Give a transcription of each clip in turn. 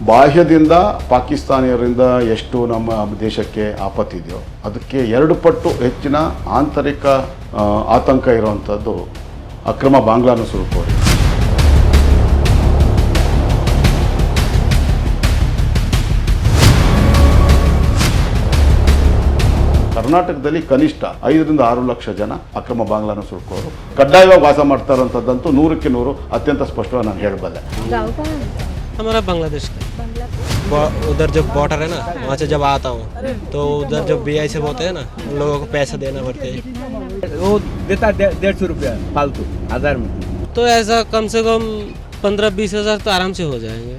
ಬಾಹ್ಯದಿಂದ ಪಾಕಿಸ್ತಾನಿಯರಿಂದ ಎಷ್ಟು ನಮ್ಮ ದೇಶಕ್ಕೆ ಆಪತ್ತಿದೆಯೋ ಅದಕ್ಕೆ 2 ಪಟ್ಟು ಹೆಚ್ಚಿನ ಆಂತರಿಕ ಆತಂಕ ಇರುವಂಥದ್ದು ಅಕ್ರಮ ಬಾಂಗ್ಲಾ ನುಸುಳುಕೋರಿ. ಕರ್ನಾಟಕದಲ್ಲಿ ಕನಿಷ್ಠ 5 ರಿಂದ 6 ಲಕ್ಷ ಜನ ಅಕ್ರಮ ಬಾಂಗ್ಲಾ ನುಸುಳುಕೋರು ಕಡ್ಡಾಯವಾಗಿ ವಾಸ ಮಾಡ್ತಾ ಇರೋಂಥದ್ದಂತೂ 100ಕ್ಕೆ 100 ಅತ್ಯಂತ ಸ್ಪಷ್ಟವಾಗಿ ನಾನು ಹೇಳಬಲ್ಲೆ. हमारा बांग्लादेश का उधर जो बॉर्डर है ना, वहाँ से जब आता हूँ तो उधर जो BI से होते हैं ना, उन लोगों को पैसा देना पड़ता है. वो देता 150 रुपया फालतू 1000 में. तो ऐसा कम से कम 15-20 हज़ार तो आराम से हो जाएंगे.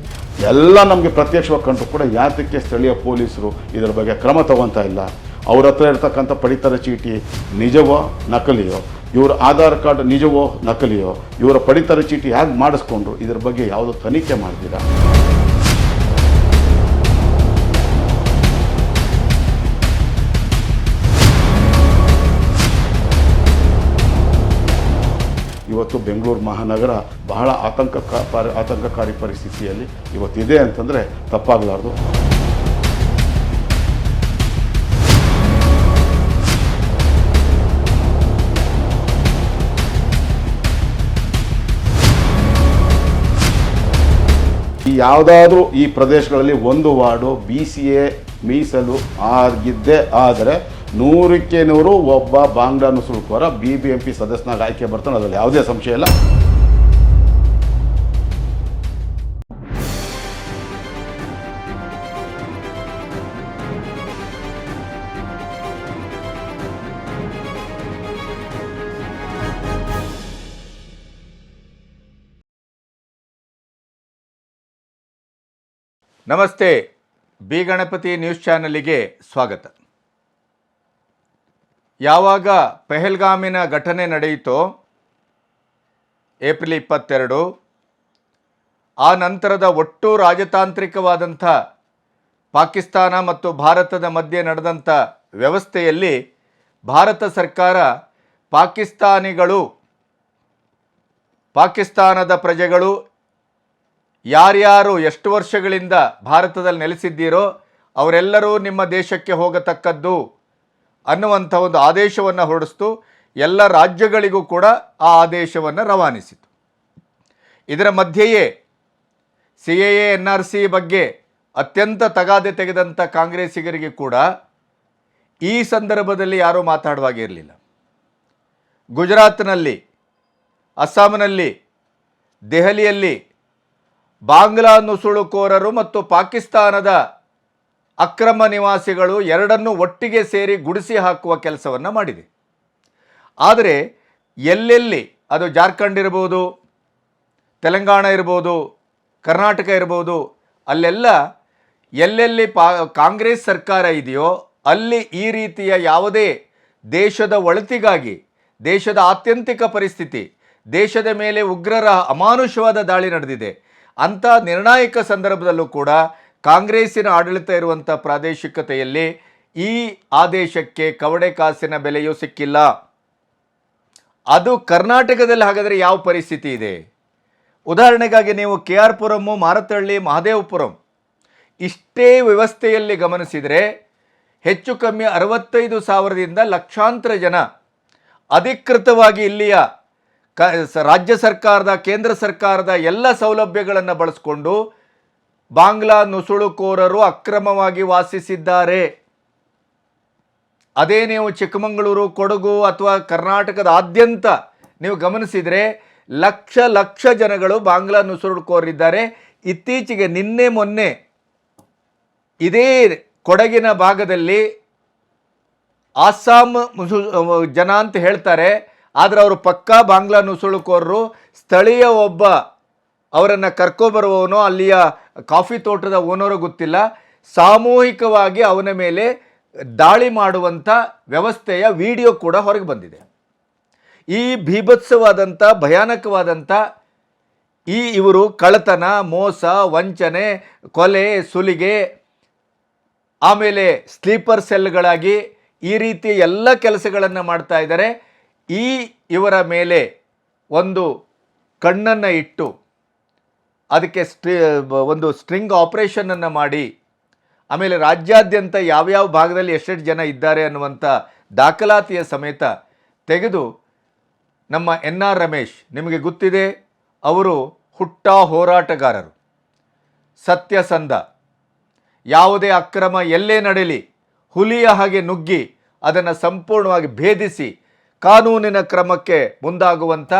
ಎಲ್ಲ ನಮಗೆ ಪ್ರತ್ಯಕ್ಷವಾಗಿ ಕಂಡು ಕೂಡ ಯಾತಕ್ಕೆ ಸ್ಥಳೀಯ ಪೊಲೀಸರು ಇದರ ಬಗ್ಗೆ ಕ್ರಮ ತಗೊತಾ ಇಲ್ಲ? ಅವ್ರ ಹತ್ರ ಇರ್ತಕ್ಕಂಥ ಪಡಿತರ ಚೀಟಿ ನಿಜವೋ ನಕಲಿಯೋ, ಇವರ ಆಧಾರ್ ಕಾರ್ಡ್ ನಿಜವೋ ನಕಲಿಯೋ, ಇವರ ಪಡಿತರ ಚೀಟಿ ಹೇಗೆ ಮಾಡಿಸ್ಕೊಂಡ್ರು, ಇದರ ಬಗ್ಗೆ ಯಾವುದೋ ತನಿಖೆ ಮಾಡ್ತೀರಾ? ಇವತ್ತು ಬೆಂಗಳೂರು ಮಹಾನಗರ ಬಹಳ ಆತಂಕಕಾರಿ ಪರಿಸ್ಥಿತಿಯಲ್ಲಿ ಇವತ್ತಿದೆ ಅಂತಂದರೆ ತಪ್ಪಾಗಲಾರ್ದು. ಯಾವುದಾದ್ರೂ ಈ ಪ್ರದೇಶಗಳಲ್ಲಿ ಒಂದು ವಾರ್ಡು BCA ಮೀಸಲು ಆಗಿದ್ದೇ ಆದರೆ 100ಕ್ಕೆ 100 ಒಬ್ಬ ಬಾಂಗ್ಲಾ ನುಸುಳುಕೋರ BBMP ಸದಸ್ಯನಾಗಿ ಆಯ್ಕೆ ಬರ್ತಾನೆ, ಅದರಲ್ಲಿ ಯಾವುದೇ ಸಂಶಯ ಇಲ್ಲ. ನಮಸ್ತೆ, ಬಿ ಗಣಪತಿ ನ್ಯೂಸ್ ಚಾನಲಿಗೆ ಸ್ವಾಗತ. ಯಾವಾಗ ಪೆಹಲ್ಗಾಮಿನ ಘಟನೆ ನಡೆಯಿತೋ ಏಪ್ರಿಲ್ 22, ಆ ನಂತರದ ಒಟ್ಟು ರಾಜತಾಂತ್ರಿಕವಾದಂಥ ಪಾಕಿಸ್ತಾನ ಮತ್ತು ಭಾರತದ ಮಧ್ಯೆ ನಡೆದಂಥ ವ್ಯವಸ್ಥೆಯಲ್ಲಿ ಭಾರತ ಸರ್ಕಾರ ಪಾಕಿಸ್ತಾನದ ಪ್ರಜೆಗಳು ಯಾರ್ಯಾರು ಎಷ್ಟು ವರ್ಷಗಳಿಂದ ಭಾರತದಲ್ಲಿ ನೆಲೆಸಿದ್ದೀರೋ ಅವರೆಲ್ಲರೂ ನಿಮ್ಮ ದೇಶಕ್ಕೆ ಹೋಗತಕ್ಕದ್ದು ಅನ್ನುವಂಥ ಒಂದು ಆದೇಶವನ್ನು ಹೊರಡಿಸ್ತು. ಎಲ್ಲ ರಾಜ್ಯಗಳಿಗೂ ಕೂಡ ಆ ಆದೇಶವನ್ನು ರವಾನಿಸಿತು. ಇದರ ಮಧ್ಯೆಯೇ CAA NRC ಬಗ್ಗೆ ಅತ್ಯಂತ ತಗಾದೆ ತೆಗೆದಂಥ ಕಾಂಗ್ರೆಸ್ಸಿಗರಿಗೆ ಕೂಡ ಈ ಸಂದರ್ಭದಲ್ಲಿ ಯಾರೂ ಮಾತಾಡುವಾಗಿರಲಿಲ್ಲ. ಗುಜರಾತ್ನಲ್ಲಿ, ಅಸ್ಸಾಂನಲ್ಲಿ, ದೆಹಲಿಯಲ್ಲಿ ಬಾಂಗ್ಲಾ ನುಸುಳುಕೋರರು ಮತ್ತು ಪಾಕಿಸ್ತಾನದ ಅಕ್ರಮ ನಿವಾಸಿಗಳು ಎರಡನ್ನೂ ಒಟ್ಟಿಗೆ ಸೇರಿ ಗುಡಿಸಿ ಹಾಕುವ ಕೆಲಸವನ್ನು ಮಾಡಿದೆ. ಆದರೆ ಎಲ್ಲೆಲ್ಲಿ, ಅದು ಜಾರ್ಖಂಡ್ ಇರ್ಬೋದು, ತೆಲಂಗಾಣ ಇರ್ಬೋದು, ಕರ್ನಾಟಕ ಇರ್ಬೋದು, ಅಲ್ಲೆಲ್ಲ ಎಲ್ಲೆಲ್ಲಿ ಕಾಂಗ್ರೆಸ್ ಸರ್ಕಾರ ಇದೆಯೋ ಅಲ್ಲಿ ಈ ರೀತಿಯ ಯಾವುದೇ ದೇಶದ ಒಳಿತಿಗಾಗಿ, ದೇಶದ ಆತ್ಯಂತಿಕ ಪರಿಸ್ಥಿತಿ, ದೇಶದ ಮೇಲೆ ಉಗ್ರರ ಅಮಾನುಷವಾದ ದಾಳಿ ನಡೆದಿದೆ ಅಂಥ ನಿರ್ಣಾಯಕ ಸಂದರ್ಭದಲ್ಲೂ ಕೂಡ ಕಾಂಗ್ರೆಸ್ಸಿನ ಆಡಳಿತ ಇರುವಂಥ ಪ್ರಾದೇಶಿಕತೆಯಲ್ಲಿ ಈ ಆದೇಶಕ್ಕೆ ಕವಡೆ ಕಾಸಿನ ಬೆಲೆಯೂ ಸಿಕ್ಕಿಲ್ಲ. ಅದು ಕರ್ನಾಟಕದಲ್ಲಿ ಹಾಗಾದರೆ ಯಾವ ಪರಿಸ್ಥಿತಿ ಇದೆ? ಉದಾಹರಣೆಗಾಗಿ ನೀವು KR ಪುರಮ್ಮು, ಮಾರತಹಳ್ಳಿ, ಮಹದೇವಪುರಂ ಇಷ್ಟೇ ವ್ಯವಸ್ಥೆಯಲ್ಲಿ ಗಮನಿಸಿದರೆ ಹೆಚ್ಚು ಕಮ್ಮಿ 65,000ದಿಂದ ಲಕ್ಷಾಂತರ ಜನ ಅಧಿಕೃತವಾಗಿ ಇಲ್ಲಿಯ ರಾಜ್ಯ ಸರ್ಕಾರದ, ಕೇಂದ್ರ ಸರ್ಕಾರದ ಎಲ್ಲ ಸೌಲಭ್ಯಗಳನ್ನು ಬಳಸಿಕೊಂಡು ಬಾಂಗ್ಲಾ ನುಸುಳುಕೋರರು ಅಕ್ರಮವಾಗಿ ವಾಸಿಸಿದ್ದಾರೆ. ಅದೇ ನೀವು ಚಿಕ್ಕಮಗಳೂರು, ಕೊಡಗು ಅಥವಾ ಕರ್ನಾಟಕದಾದ್ಯಂತ ನೀವು ಗಮನಿಸಿದರೆ ಲಕ್ಷ ಜನಗಳು ಬಾಂಗ್ಲಾ ನುಸುಳುಕೋರಿದ್ದಾರೆ. ಇತ್ತೀಚೆಗೆ ನಿನ್ನೆ ಮೊನ್ನೆ ಇದೇ ಕೊಡಗಿನ ಭಾಗದಲ್ಲಿ ಆಸ್ಸಾಂ ಜನ ಅಂತ ಹೇಳ್ತಾರೆ, ಆದರೆ ಅವರು ಪಕ್ಕಾ ಬಾಂಗ್ಲಾ ನುಸುಳುಕೋರರು. ಸ್ಥಳೀಯ ಒಬ್ಬ ಅವರನ್ನು ಕರ್ಕೊಬರುವವನೋ ಅಲ್ಲಿಯ ಕಾಫಿ ತೋಟದ ಓನರೋ ಗೊತ್ತಿಲ್ಲ, ಸಾಮೂಹಿಕವಾಗಿ ಅವನ ಮೇಲೆ ದಾಳಿ ಮಾಡುವಂಥ ವ್ಯವಸ್ಥೆಯ ವಿಡಿಯೋ ಕೂಡ ಹೊರಗೆ ಬಂದಿದೆ. ಈ ಭೀಭತ್ಸವಾದಂಥ, ಭಯಾನಕವಾದಂಥ ಇವರು ಕಳ್ಳತನ, ಮೋಸ, ವಂಚನೆ, ಕೊಲೆ, ಸುಲಿಗೆ, ಆಮೇಲೆ ಸ್ಲೀಪರ್ ಸೆಲ್ಗಳಾಗಿ ಈ ರೀತಿ ಎಲ್ಲ ಕೆಲಸಗಳನ್ನು ಮಾಡ್ತಾ ಇದ್ದಾರೆ. ಇವರ ಮೇಲೆ ಒಂದು ಕಣ್ಣನ್ನು ಇಟ್ಟು ಅದಕ್ಕೆ ಒಂದು ಸ್ಟ್ರಿಂಗ್ ಆಪರೇಷನನ್ನು ಮಾಡಿ ಆಮೇಲೆ ರಾಜ್ಯಾದ್ಯಂತ ಯಾವ್ಯಾವ ಭಾಗದಲ್ಲಿ ಎಷ್ಟೆಷ್ಟು ಜನ ಇದ್ದಾರೆ ಅನ್ನುವಂಥ ದಾಖಲಾತಿಯ ಸಮೇತ ತೆಗೆದು ನಮ್ಮ NR ರಮೇಶ್, ನಿಮಗೆ ಗೊತ್ತಿದೆ, ಅವರು ಹುಟ್ಟ ಹೋರಾಟಗಾರರು, ಸತ್ಯಸಂಧ, ಯಾವುದೇ ಅಕ್ರಮ ಎಲ್ಲೇ ನಡೆಯಲಿ ಹುಲಿಯ ಹಾಗೆ ನುಗ್ಗಿ ಅದನ್ನು ಸಂಪೂರ್ಣವಾಗಿ ಭೇದಿಸಿ ಕಾನೂನಿನ ಕ್ರಮಕ್ಕೆ ಮುಂದಾಗುವಂಥ,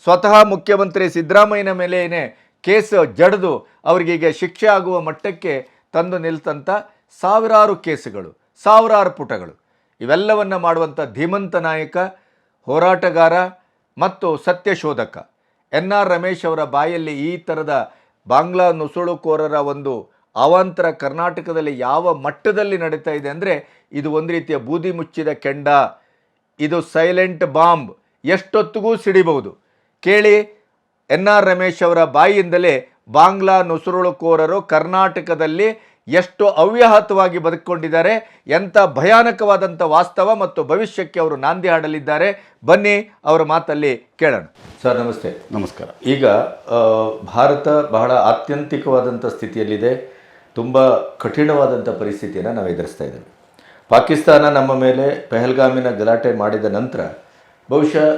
ಸ್ವತಃ ಮುಖ್ಯಮಂತ್ರಿ ಸಿದ್ದರಾಮಯ್ಯನ ಮೇಲೇನೆ ಕೇಸ್ ಜಡಿದು ಅವರಿಗೀಗ ಶಿಕ್ಷೆ ಆಗುವ ಮಟ್ಟಕ್ಕೆ ತಂದು ನಿಲ್ತಂಥ ಸಾವಿರಾರು ಕೇಸುಗಳು, ಸಾವಿರಾರು ಪುಟಗಳು, ಇವೆಲ್ಲವನ್ನು ಮಾಡುವಂಥ ಧೀಮಂತ ನಾಯಕ, ಹೋರಾಟಗಾರ ಮತ್ತು ಸತ್ಯಶೋಧಕ NR ರಮೇಶ್ ಅವರ ಬಾಯಲ್ಲಿ ಈ ಥರದ ಬಾಂಗ್ಲಾ ನುಸುಳುಕೋರರ ಒಂದು ಅವಾಂತರ ಕರ್ನಾಟಕದಲ್ಲಿ ಯಾವ ಮಟ್ಟದಲ್ಲಿ ನಡೀತಾ ಇದೆ ಅಂದರೆ ಇದು ಒಂದು ರೀತಿಯ ಬೂದಿ ಮುಚ್ಚಿದ ಕೆಂಡ, ಇದು ಸೈಲೆಂಟ್ ಬಾಂಬ್, ಎಷ್ಟೊತ್ತಿಗೂ ಸಿಡಿಬಹುದು. ಕೇಳಿ, NR ರಮೇಶ್ ಅವರ ಬಾಯಿಯಿಂದಲೇ ಬಾಂಗ್ಲಾ ನುಸುಳುಕೋರರು ಕರ್ನಾಟಕದಲ್ಲಿ ಎಷ್ಟು ಅವ್ಯಾಹತವಾಗಿ ಬದುಕೊಂಡಿದ್ದಾರೆ, ಎಂಥ ಭಯಾನಕವಾದಂಥ ವಾಸ್ತವ ಮತ್ತು ಭವಿಷ್ಯಕ್ಕೆ ಅವರು ನಾಂದಿ ಹಾಡಲಿದ್ದಾರೆ. ಬನ್ನಿ ಅವರ ಮಾತಲ್ಲಿ ಕೇಳೋಣ. ಸರ್ ನಮಸ್ತೆ. ನಮಸ್ಕಾರ. ಈಗ ಭಾರತ ಬಹಳ ಆತ್ಯಂತಿಕವಾದಂಥ ಸ್ಥಿತಿಯಲ್ಲಿದೆ, ತುಂಬ ಕಠಿಣವಾದಂಥ ಪರಿಸ್ಥಿತಿಯನ್ನು ನಾವು ಎದುರಿಸ್ತಾ ಇದ್ದೇವೆ. ಪಾಕಿಸ್ತಾನ ನಮ್ಮ ಮೇಲೆ ಪೆಹಲ್ಗಾಮಿನ ಗಲಾಟೆ ಮಾಡಿದ ನಂತರ ಬಹುಶಃ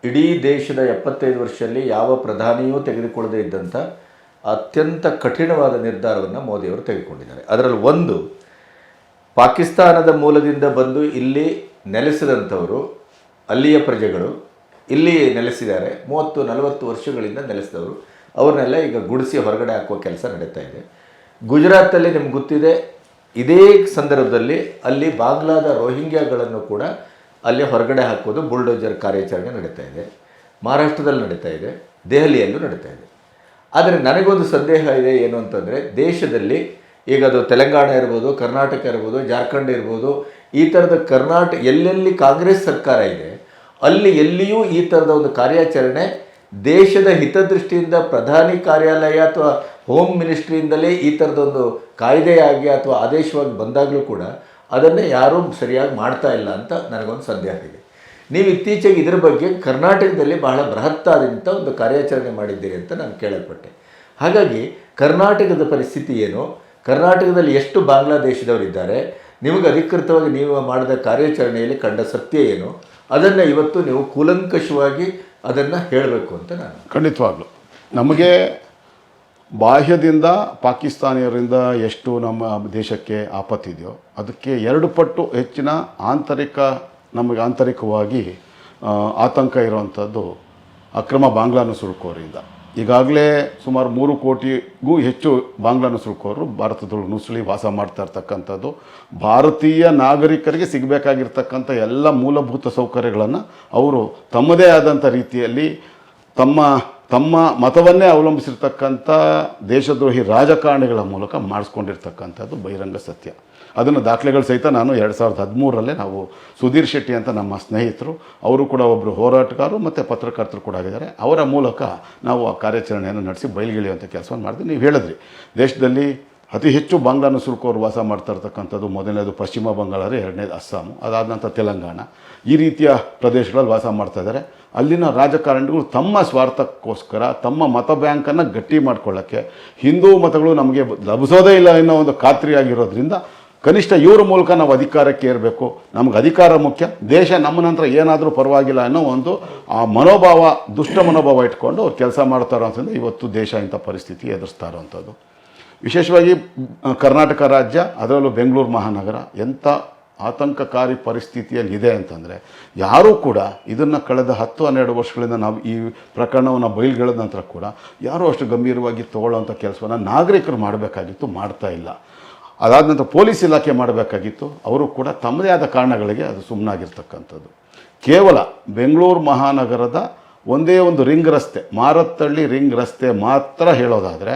ಇಡೀ ದೇಶದ 75 ವರ್ಷದಲ್ಲಿ ಯಾವ ಪ್ರಧಾನಿಯೂ ತೆಗೆದುಕೊಳ್ಳದೇ ಇದ್ದಂಥ ಅತ್ಯಂತ ಕಠಿಣವಾದ ನಿರ್ಧಾರವನ್ನು ಮೋದಿಯವರು ತೆಗೆದುಕೊಂಡಿದ್ದಾರೆ. ಅದರಲ್ಲಿ ಒಂದು, ಪಾಕಿಸ್ತಾನದ ಮೂಲದಿಂದ ಬಂದು ಇಲ್ಲಿ ನೆಲೆಸಿದಂಥವರು, ಅಲ್ಲಿಯ ಪ್ರಜೆಗಳು ಇಲ್ಲಿ ನೆಲೆಸಿದ್ದಾರೆ, 30-40 ವರ್ಷಗಳಿಂದ ನೆಲೆಸಿದವರು, ಅವ್ರನ್ನೆಲ್ಲ ಈಗ ಗುಡಿಸಿ ಹೊರಗಡೆ ಹಾಕುವ ಕೆಲಸ ನಡೀತಾ ಇದೆ. ಗುಜರಾತಲ್ಲಿ ನಿಮ್ಗೆ ಗೊತ್ತಿದೆ, ಇದೇ ಸಂದರ್ಭದಲ್ಲಿ ಅಲ್ಲಿ ಬಾಂಗ್ಲಾದ ರೋಹಿಂಗ್ಯಾಗಳನ್ನು ಕೂಡ ಅಲ್ಲಿ ಹೊರಗಡೆ ಹಾಕೋದು ಬುಲ್ಡೋಜರ್ ಕಾರ್ಯಾಚರಣೆ ನಡೀತಾ ಇದೆ. ಮಹಾರಾಷ್ಟ್ರದಲ್ಲಿ ನಡೀತಾ ಇದೆ, ದೆಹಲಿಯಲ್ಲೂ ನಡೀತಾ ಇದೆ. ಆದರೆ ನನಗೊಂದು ಸಂದೇಹ ಇದೆ, ಏನು ಅಂತಂದರೆ ದೇಶದಲ್ಲಿ ಈಗ ಅದು ತೆಲಂಗಾಣ ಇರ್ಬೋದು, ಕರ್ನಾಟಕ ಇರ್ಬೋದು, ಜಾರ್ಖಂಡ್ ಇರ್ಬೋದು, ಈ ಥರದ ಎಲ್ಲೆಲ್ಲಿ ಕಾಂಗ್ರೆಸ್ ಸರ್ಕಾರ ಇದೆ ಅಲ್ಲಿ ಎಲ್ಲಿಯೂ ಈ ಥರದ ಒಂದು ಕಾರ್ಯಾಚರಣೆ ದೇಶದ ಹಿತದೃಷ್ಟಿಯಿಂದ ಪ್ರಧಾನಿ ಕಾರ್ಯಾಲಯ ಅಥವಾ ಹೋಮ್ ಮಿನಿಸ್ಟ್ರಿಯಿಂದಲೇ ಈ ಥರದೊಂದು ಕಾಯ್ದೆಯಾಗಿ ಅಥವಾ ಆದೇಶವಾಗಿ ಬಂದಾಗಲೂ ಕೂಡ ಅದನ್ನೇ ಯಾರೂ ಸರಿಯಾಗಿ ಮಾಡ್ತಾ ಇಲ್ಲ ಅಂತ ನನಗೊಂದು ಸಂದೇಹ ಇದೆ. ನೀವು ಇತ್ತೀಚೆಗೆ ಇದರ ಬಗ್ಗೆ ಕರ್ನಾಟಕದಲ್ಲಿ ಬಹಳ ಬೃಹತ್ತಾದಂಥ ಒಂದು ಕಾರ್ಯಾಚರಣೆ ಮಾಡಿದ್ದೀರಿ ಅಂತ ನಾನು ಕೇಳಲ್ಪಟ್ಟೆ. ಹಾಗಾಗಿ ಕರ್ನಾಟಕದ ಪರಿಸ್ಥಿತಿ ಏನು, ಕರ್ನಾಟಕದಲ್ಲಿ ಎಷ್ಟು ಬಾಂಗ್ಲಾದೇಶದವರಿದ್ದಾರೆ, ನಿಮಗೆ ಅಧಿಕೃತವಾಗಿ ನೀವು ಮಾಡಿದ ಕಾರ್ಯಾಚರಣೆಯಲ್ಲಿ ಕಂಡ ಸತ್ಯ ಏನು, ಅದನ್ನು ಇವತ್ತು ನೀವು ಕೂಲಂಕಷವಾಗಿ ಅದನ್ನು ಹೇಳಬೇಕು ಅಂತ ನಾನು. ಖಂಡಿತವಾಗ್ಲೂ ನಮಗೆ ಬಾಹ್ಯದಿಂದ ಪಾಕಿಸ್ತಾನಿಯರಿಂದ ಎಷ್ಟು ನಮ್ಮ ದೇಶಕ್ಕೆ ಆಪತ್ತಿದೆಯೋ ಅದಕ್ಕೆ 2 ಪಟ್ಟು ಹೆಚ್ಚಿನ ನಮಗೆ ಆಂತರಿಕವಾಗಿ ಆತಂಕ ಇರುವಂಥದ್ದು ಅಕ್ರಮ ಬಾಂಗ್ಲಾ ನುಸುಳುಕೋರಿಂದ. ಈಗಾಗಲೇ ಸುಮಾರು 3 ಕೋಟಿಗೂ ಹೆಚ್ಚು ಬಾಂಗ್ಲಾ ನುಸುಳುಕೋರರು ಭಾರತದೊಳಗೆ ನುಸುಳಿ ವಾಸ ಮಾಡ್ತಾ ಇರ್ತಕ್ಕಂಥದ್ದು. ಭಾರತೀಯ ನಾಗರಿಕರಿಗೆ ಸಿಗಬೇಕಾಗಿರ್ತಕ್ಕಂಥ ಎಲ್ಲ ಮೂಲಭೂತ ಸೌಕರ್ಯಗಳನ್ನು ಅವರು ತಮ್ಮದೇ ಆದಂಥ ರೀತಿಯಲ್ಲಿ ತಮ್ಮ ಮತವನ್ನೇ ಅವಲಂಬಿಸಿರ್ತಕ್ಕಂಥ ದೇಶದ್ರೋಹಿ ರಾಜಕಾರಣಿಗಳ ಮೂಲಕ ಮಾಡಿಸ್ಕೊಂಡಿರ್ತಕ್ಕಂಥದ್ದು ಬಹಿರಂಗ ಸತ್ಯ. ಅದನ್ನು ದಾಖಲೆಗಳು ಸಹಿತ ನಾನು 2013ರಲ್ಲೇ ನಾವು ಸುಧೀರ್ ಶೆಟ್ಟಿ ಅಂತ ನಮ್ಮ ಸ್ನೇಹಿತರು, ಅವರು ಕೂಡ ಒಬ್ಬರು ಹೋರಾಟಗಾರರು ಮತ್ತು ಪತ್ರಕರ್ತರು ಕೂಡ ಆಗಿದ್ದಾರೆ, ಅವರ ಮೂಲಕ ನಾವು ಆ ಕಾರ್ಯಾಚರಣೆಯನ್ನು ನಡೆಸಿ ಬಯಲಿಗೆಳೆಯುವಂಥ ಕೆಲಸವನ್ನು ಮಾಡಿದ್ವಿ. ನೀವು ಹೇಳಿದ್ರಿ, ದೇಶದಲ್ಲಿ ಅತಿ ಹೆಚ್ಚು ಬಾಂಗ್ಲಾ ನುಸುಳುಕೋರು ವಾಸ ಮಾಡ್ತಾ ಇರ್ತಕ್ಕಂಥದ್ದು ಮೊದಲನೇದು ಪಶ್ಚಿಮ ಬಂಗಾಳ, ಎರಡನೇದು ಅಸ್ಸಾಮು, ಅದಾದ ನಂತರ ತೆಲಂಗಾಣ, ಈ ರೀತಿಯ ಪ್ರದೇಶಗಳಲ್ಲಿ ವಾಸ ಮಾಡ್ತಾ ಇದ್ದಾರೆ. ಅಲ್ಲಿನ ರಾಜಕಾರಣಿಗಳು ತಮ್ಮ ಸ್ವಾರ್ಥಕ್ಕೋಸ್ಕರ ತಮ್ಮ ಮತ ಬ್ಯಾಂಕನ್ನು ಗಟ್ಟಿ ಮಾಡ್ಕೊಳ್ಳೋಕ್ಕೆ, ಹಿಂದೂ ಮತಗಳು ನಮಗೆ ಲಭಿಸೋದೇ ಇಲ್ಲ ಅನ್ನೋ ಒಂದು ಖಾತ್ರಿಯಾಗಿರೋದ್ರಿಂದ ಕನಿಷ್ಠ ಇವ್ರ ಮೂಲಕ ನಾವು ಅಧಿಕಾರಕ್ಕೆ ಏರಬೇಕು, ನಮಗೆ ಅಧಿಕಾರ ಮುಖ್ಯ, ದೇಶ ನಮ್ಮ ನಂತರ ಏನಾದರೂ ಪರವಾಗಿಲ್ಲ ಅನ್ನೋ ಒಂದು ಆ ಮನೋಭಾವ, ದುಷ್ಟ ಮನೋಭಾವ ಇಟ್ಕೊಂಡು ಅವ್ರು ಕೆಲಸ ಮಾಡ್ತಾರೋ ಅಂತಂದರೆ ಇವತ್ತು ದೇಶ ಇಂಥ ಪರಿಸ್ಥಿತಿ ಎದುರಿಸ್ತಾ ಇರೋವಂಥದ್ದು. ವಿಶೇಷವಾಗಿ ಕರ್ನಾಟಕ ರಾಜ್ಯ, ಅದರಲ್ಲೂ ಬೆಂಗಳೂರು ಮಹಾನಗರ ಎಂಥ ಆತಂಕಕಾರಿ ಪರಿಸ್ಥಿತಿಯಲ್ಲಿ ಇದೆ ಅಂತಂದರೆ ಯಾರೂ ಕೂಡ ಇದನ್ನು ಕಳೆದ 10-12 ವರ್ಷಗಳಿಂದ ನಾವು ಈ ಪ್ರಕರಣವನ್ನು ಬಯಲಿಗೆಳೆದ ನಂತರ ಕೂಡ ಯಾರೂ ಅಷ್ಟು ಗಂಭೀರವಾಗಿ ತೊಗೊಳ್ಳೋವಂಥ ಕೆಲಸವನ್ನು ನಾಗರಿಕರು ಮಾಡಬೇಕಾಗಿತ್ತು, ಮಾಡ್ತಾ ಇಲ್ಲ. ಅದಾದ ನಂತರ ಪೊಲೀಸ್ ಇಲಾಖೆ ಮಾಡಬೇಕಾಗಿತ್ತು, ಅವರು ಕೂಡ ತಮ್ಮದೇ ಆದ ಕಾರಣಗಳಿಗೆ ಅದು ಸುಮ್ಮನಾಗಿರ್ತಕ್ಕಂಥದ್ದು. ಕೇವಲ ಬೆಂಗಳೂರು ಮಹಾನಗರದ ಒಂದೇ ಒಂದು ರಿಂಗ್ ರಸ್ತೆ, ಮಾರತ್ತಹಳ್ಳಿ ರಿಂಗ್ ರಸ್ತೆ ಮಾತ್ರ ಹೇಳೋದಾದರೆ,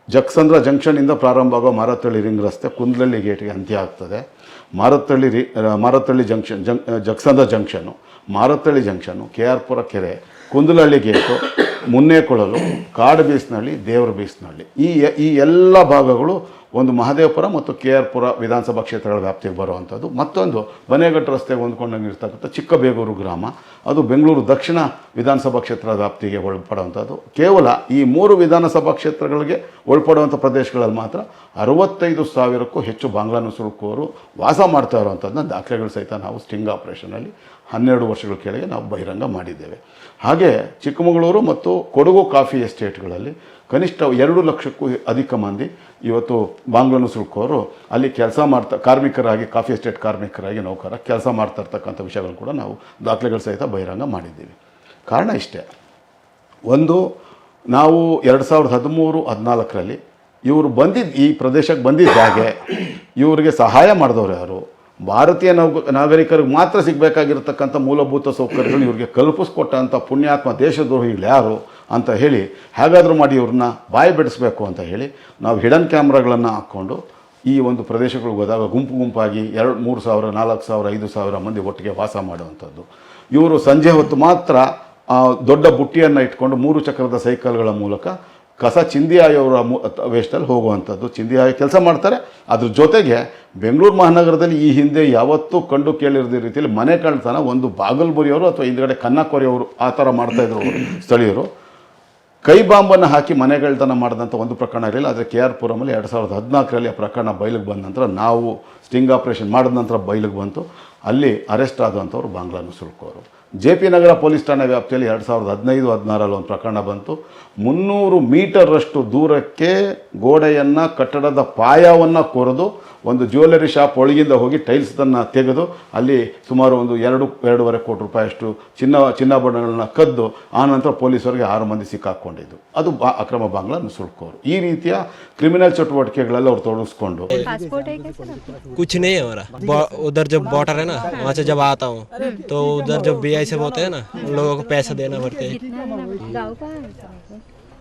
ಜಕ್ಸಂದ್ರ ಜಂಕ್ಷನಿಂದ ಪ್ರಾರಂಭ ಆಗೋ ಮಾರತ್ತಹಳ್ಳಿ ರಿಂಗ್ ರಸ್ತೆ ಕುಂದಲಳ್ಳಿ ಗೇಟ್ಗೆ ಅಂತ್ಯ ಆಗ್ತದೆ. ಮಾರತ್ತಹಳ್ಳಿ ಜಕ್ಸಂದ್ರ ಜಂಕ್ಷನು, ಮಾರತ್ತಹಳ್ಳಿ ಜಂಕ್ಷನು, KR ಪುರ ಕೆರೆ, ಕುಂದಲಹಳ್ಳಿ ಗೇಟು, ಮುನ್ನೇಕೊಳಲು, ಕಾಡು ಬೀಸ್ನಹಳ್ಳಿ, ದೇವರ ಬೀಸ್ನಹಳ್ಳಿ, ಈ ಎಲ್ಲ ಭಾಗಗಳು ಒಂದು ಮಹದೇವಪುರ ಮತ್ತು KR ಪುರ ವಿಧಾನಸಭಾ ಕ್ಷೇತ್ರಗಳ ವ್ಯಾಪ್ತಿಗೆ ಬರುವಂಥದ್ದು. ಮತ್ತೊಂದು ಬನೇಘಟ್ಟ ರಸ್ತೆಗೆ ಹೊಂದ್ಕೊಂಡಂಗಿರ್ತಕ್ಕಂಥ ಚಿಕ್ಕಬೇಗೂರು ಗ್ರಾಮ, ಅದು ಬೆಂಗಳೂರು ದಕ್ಷಿಣ ವಿಧಾನಸಭಾ ಕ್ಷೇತ್ರದ ವ್ಯಾಪ್ತಿಗೆ ಒಳಪಡುವಂಥದ್ದು. ಕೇವಲ ಈ 3 ವಿಧಾನಸಭಾ ಕ್ಷೇತ್ರಗಳಿಗೆ ಒಳಪಡುವಂಥ ಪ್ರದೇಶಗಳಲ್ಲಿ ಮಾತ್ರ 65,000ಕ್ಕೂ ಹೆಚ್ಚು ಬಾಂಗ್ಲಾ ನುಸುಳುಕೋರು ವಾಸ ಮಾಡ್ತಾ ಇರುವಂಥದ್ದನ್ನ ದಾಖಲೆಗಳು ಸಹಿತ ನಾವು ಸ್ಟಿಂಗ್ ಆಪರೇಷನಲ್ಲಿ 12 ವರ್ಷಗಳ ಕೆಳಗೆ ನಾವು ಬಹಿರಂಗ ಮಾಡಿದ್ದೇವೆ. ಹಾಗೆ ಚಿಕ್ಕಮಗಳೂರು ಮತ್ತು ಕೊಡಗು ಕಾಫಿ ಎಸ್ಟೇಟ್ಗಳಲ್ಲಿ ಕನಿಷ್ಠ 2 ಲಕ್ಷಕ್ಕೂ ಅಧಿಕ ಮಂದಿ ಇವತ್ತು ಬಾಂಗ್ಲಾ ನುಸುಳುಕೋರು ಅಲ್ಲಿ ಕೆಲಸ ಕಾರ್ಮಿಕರಾಗಿ, ಕಾಫಿ ಎಸ್ಟೇಟ್ ಕಾರ್ಮಿಕರಾಗಿ ನೌಕರ ಕೆಲಸ ಮಾಡ್ತಾ ಇರ್ತಕ್ಕಂಥ ವಿಷಯಗಳು ಕೂಡ ನಾವು ದಾಖಲೆಗಳು ಸಹಿತ ಬಹಿರಂಗ ಮಾಡಿದ್ದೀವಿ. ಕಾರಣ ಇಷ್ಟೇ, ಒಂದು ನಾವು 2013-14ರಲ್ಲಿ ಇವರು ಈ ಪ್ರದೇಶಕ್ಕೆ ಬಂದಿದ್ದಾಗೆ ಇವರಿಗೆ ಸಹಾಯ ಮಾಡಿದವರು ಯಾರು? ಭಾರತೀಯ ನಾಗರಿಕರಿಗೆ ಮಾತ್ರ ಸಿಗಬೇಕಾಗಿರ್ತಕ್ಕಂಥ ಮೂಲಭೂತ ಸೌಕರ್ಯಗಳು ಇವ್ರಿಗೆ ಕಲ್ಪಿಸ್ಕೊಟ್ಟಂಥ ಪುಣ್ಯಾತ್ಮ ದೇಶದ್ರೋಹಿಗಳು ಯಾರು ಅಂತ ಹೇಳಿ ಹೇಗಾದರೂ ಮಾಡಿ ಇವ್ರನ್ನ ಬಾಯಿ ಬಿಡಿಸ್ಬೇಕು ಅಂತ ಹೇಳಿ ನಾವು ಹಿಡನ್ ಕ್ಯಾಮ್ರಾಗಳನ್ನು ಹಾಕ್ಕೊಂಡು ಈ ಒಂದು ಪ್ರದೇಶಗಳಿಗೆ ಹೋದಾಗ ಗುಂಪಾಗಿ 2,000, 3,000, 4,000, 5,000 ಮಂದಿ ಒಟ್ಟಿಗೆ ವಾಸ ಮಾಡುವಂಥದ್ದು. ಇವರು ಸಂಜೆ ಹೊತ್ತು ಮಾತ್ರ ದೊಡ್ಡ ಬುಟ್ಟಿಯನ್ನು ಇಟ್ಕೊಂಡು 3 ಚಕ್ರದ ಸೈಕಲ್ಗಳ ಮೂಲಕ ಕಸ ಚಿಂದಿಯಾಯವರ ವೇಷದಲ್ಲಿ ಹೋಗುವಂಥದ್ದು. ಚಿಂದಿಯಾಯ ಕೆಲಸ ಮಾಡ್ತಾರೆ. ಅದ್ರ ಜೊತೆಗೆ ಬೆಂಗಳೂರು ಮಹಾನಗರದಲ್ಲಿ ಈ ಹಿಂದೆ ಯಾವತ್ತೂ ಕಂಡು ಕೇಳಿರದ ರೀತಿಯಲ್ಲಿ ಮನೆ ಕಳ್ತನ, ಒಂದು ಬಾಗಲ್ಬುರಿಯವರು ಅಥವಾ ಹಿಂದ್ಗಡೆ ಕನ್ನಕೊರೆಯವರು ಆ ಥರ ಮಾಡ್ತಾಯಿದ್ರು ಸ್ಥಳೀಯರು. ಕೈ ಬಾಂಬನ್ನು ಹಾಕಿ ಮನೆಗಳ್ತನ ಮಾಡಿದಂಥ ಒಂದು ಪ್ರಕರಣ ಇರಲಿಲ್ಲ. ಆದರೆ KR ಪುರಮಲ್ಲಿ 2014ರಲ್ಲಿ ಆ ಪ್ರಕರಣ ಬಯಲಿಗೆ ಬಂದ ನಂತರ, ನಾವು ಸ್ಟಿಂಗ್ ಆಪರೇಷನ್ ಮಾಡಿದ ನಂತರ ಬಯಲಿಗೆ ಬಂತು. ಅಲ್ಲಿ ಅರೆಸ್ಟ್ ಆದಂಥವ್ರು ಬಾಂಗ್ಲಾ ನುಸುಳುಕೋರು. JP ನಗರ ಪೊಲೀಸ್ ಠಾಣೆ ವ್ಯಾಪ್ತಿಯಲ್ಲಿ 2015-16ರಲ್ಲಿ ಒಂದು ಪ್ರಕರಣ ಬಂತು. 300 ಮೀಟರಷ್ಟು ದೂರಕ್ಕೆ ಗೋಡೆಯನ್ನು, ಕಟ್ಟಡದ ಪಾಯವನ್ನು ಕೊರೆದು ಒಂದು ಜ್ಯುವೆಲ್ಲರಿ ಶಾಪ್ ಒಳಗಿಂದ ಹೋಗಿ ಟೈಲ್ಸನ್ನು ತೆಗೆದು ಅಲ್ಲಿ ಸುಮಾರು ಒಂದು 2-2.5 ಕೋಟಿ ರೂಪಾಯಿಯಷ್ಟು ಚಿನ್ನಾಭರಣಗಳನ್ನ ಕದ್ದು ಆನಂತರ ಪೊಲೀಸರಿಗೆ 6 ಮಂದಿ ಸಿಕ್ಕಾಕೊಂಡಿದ್ದು. ಅದು ಅಕ್ರಮ ಬಾಂಗ್ಲಾ ನುಸುಳುಕೋರು. ಈ ರೀತಿಯ ಕ್ರಿಮಿನಲ್ ಚಟುವಟಿಕೆಗಳೆಲ್ಲ ಅವ್ರು ತೊಡಗಿಸ್ಕೊಂಡು कुछ नहीं है हमारा। उधर जब बॉर्डर है ना, वहाँ से जब आता हूँ तो उधर जब BI से होते हैं ना, उन लोगों को पैसा देना पड़ते है। गाँव कहाँ है?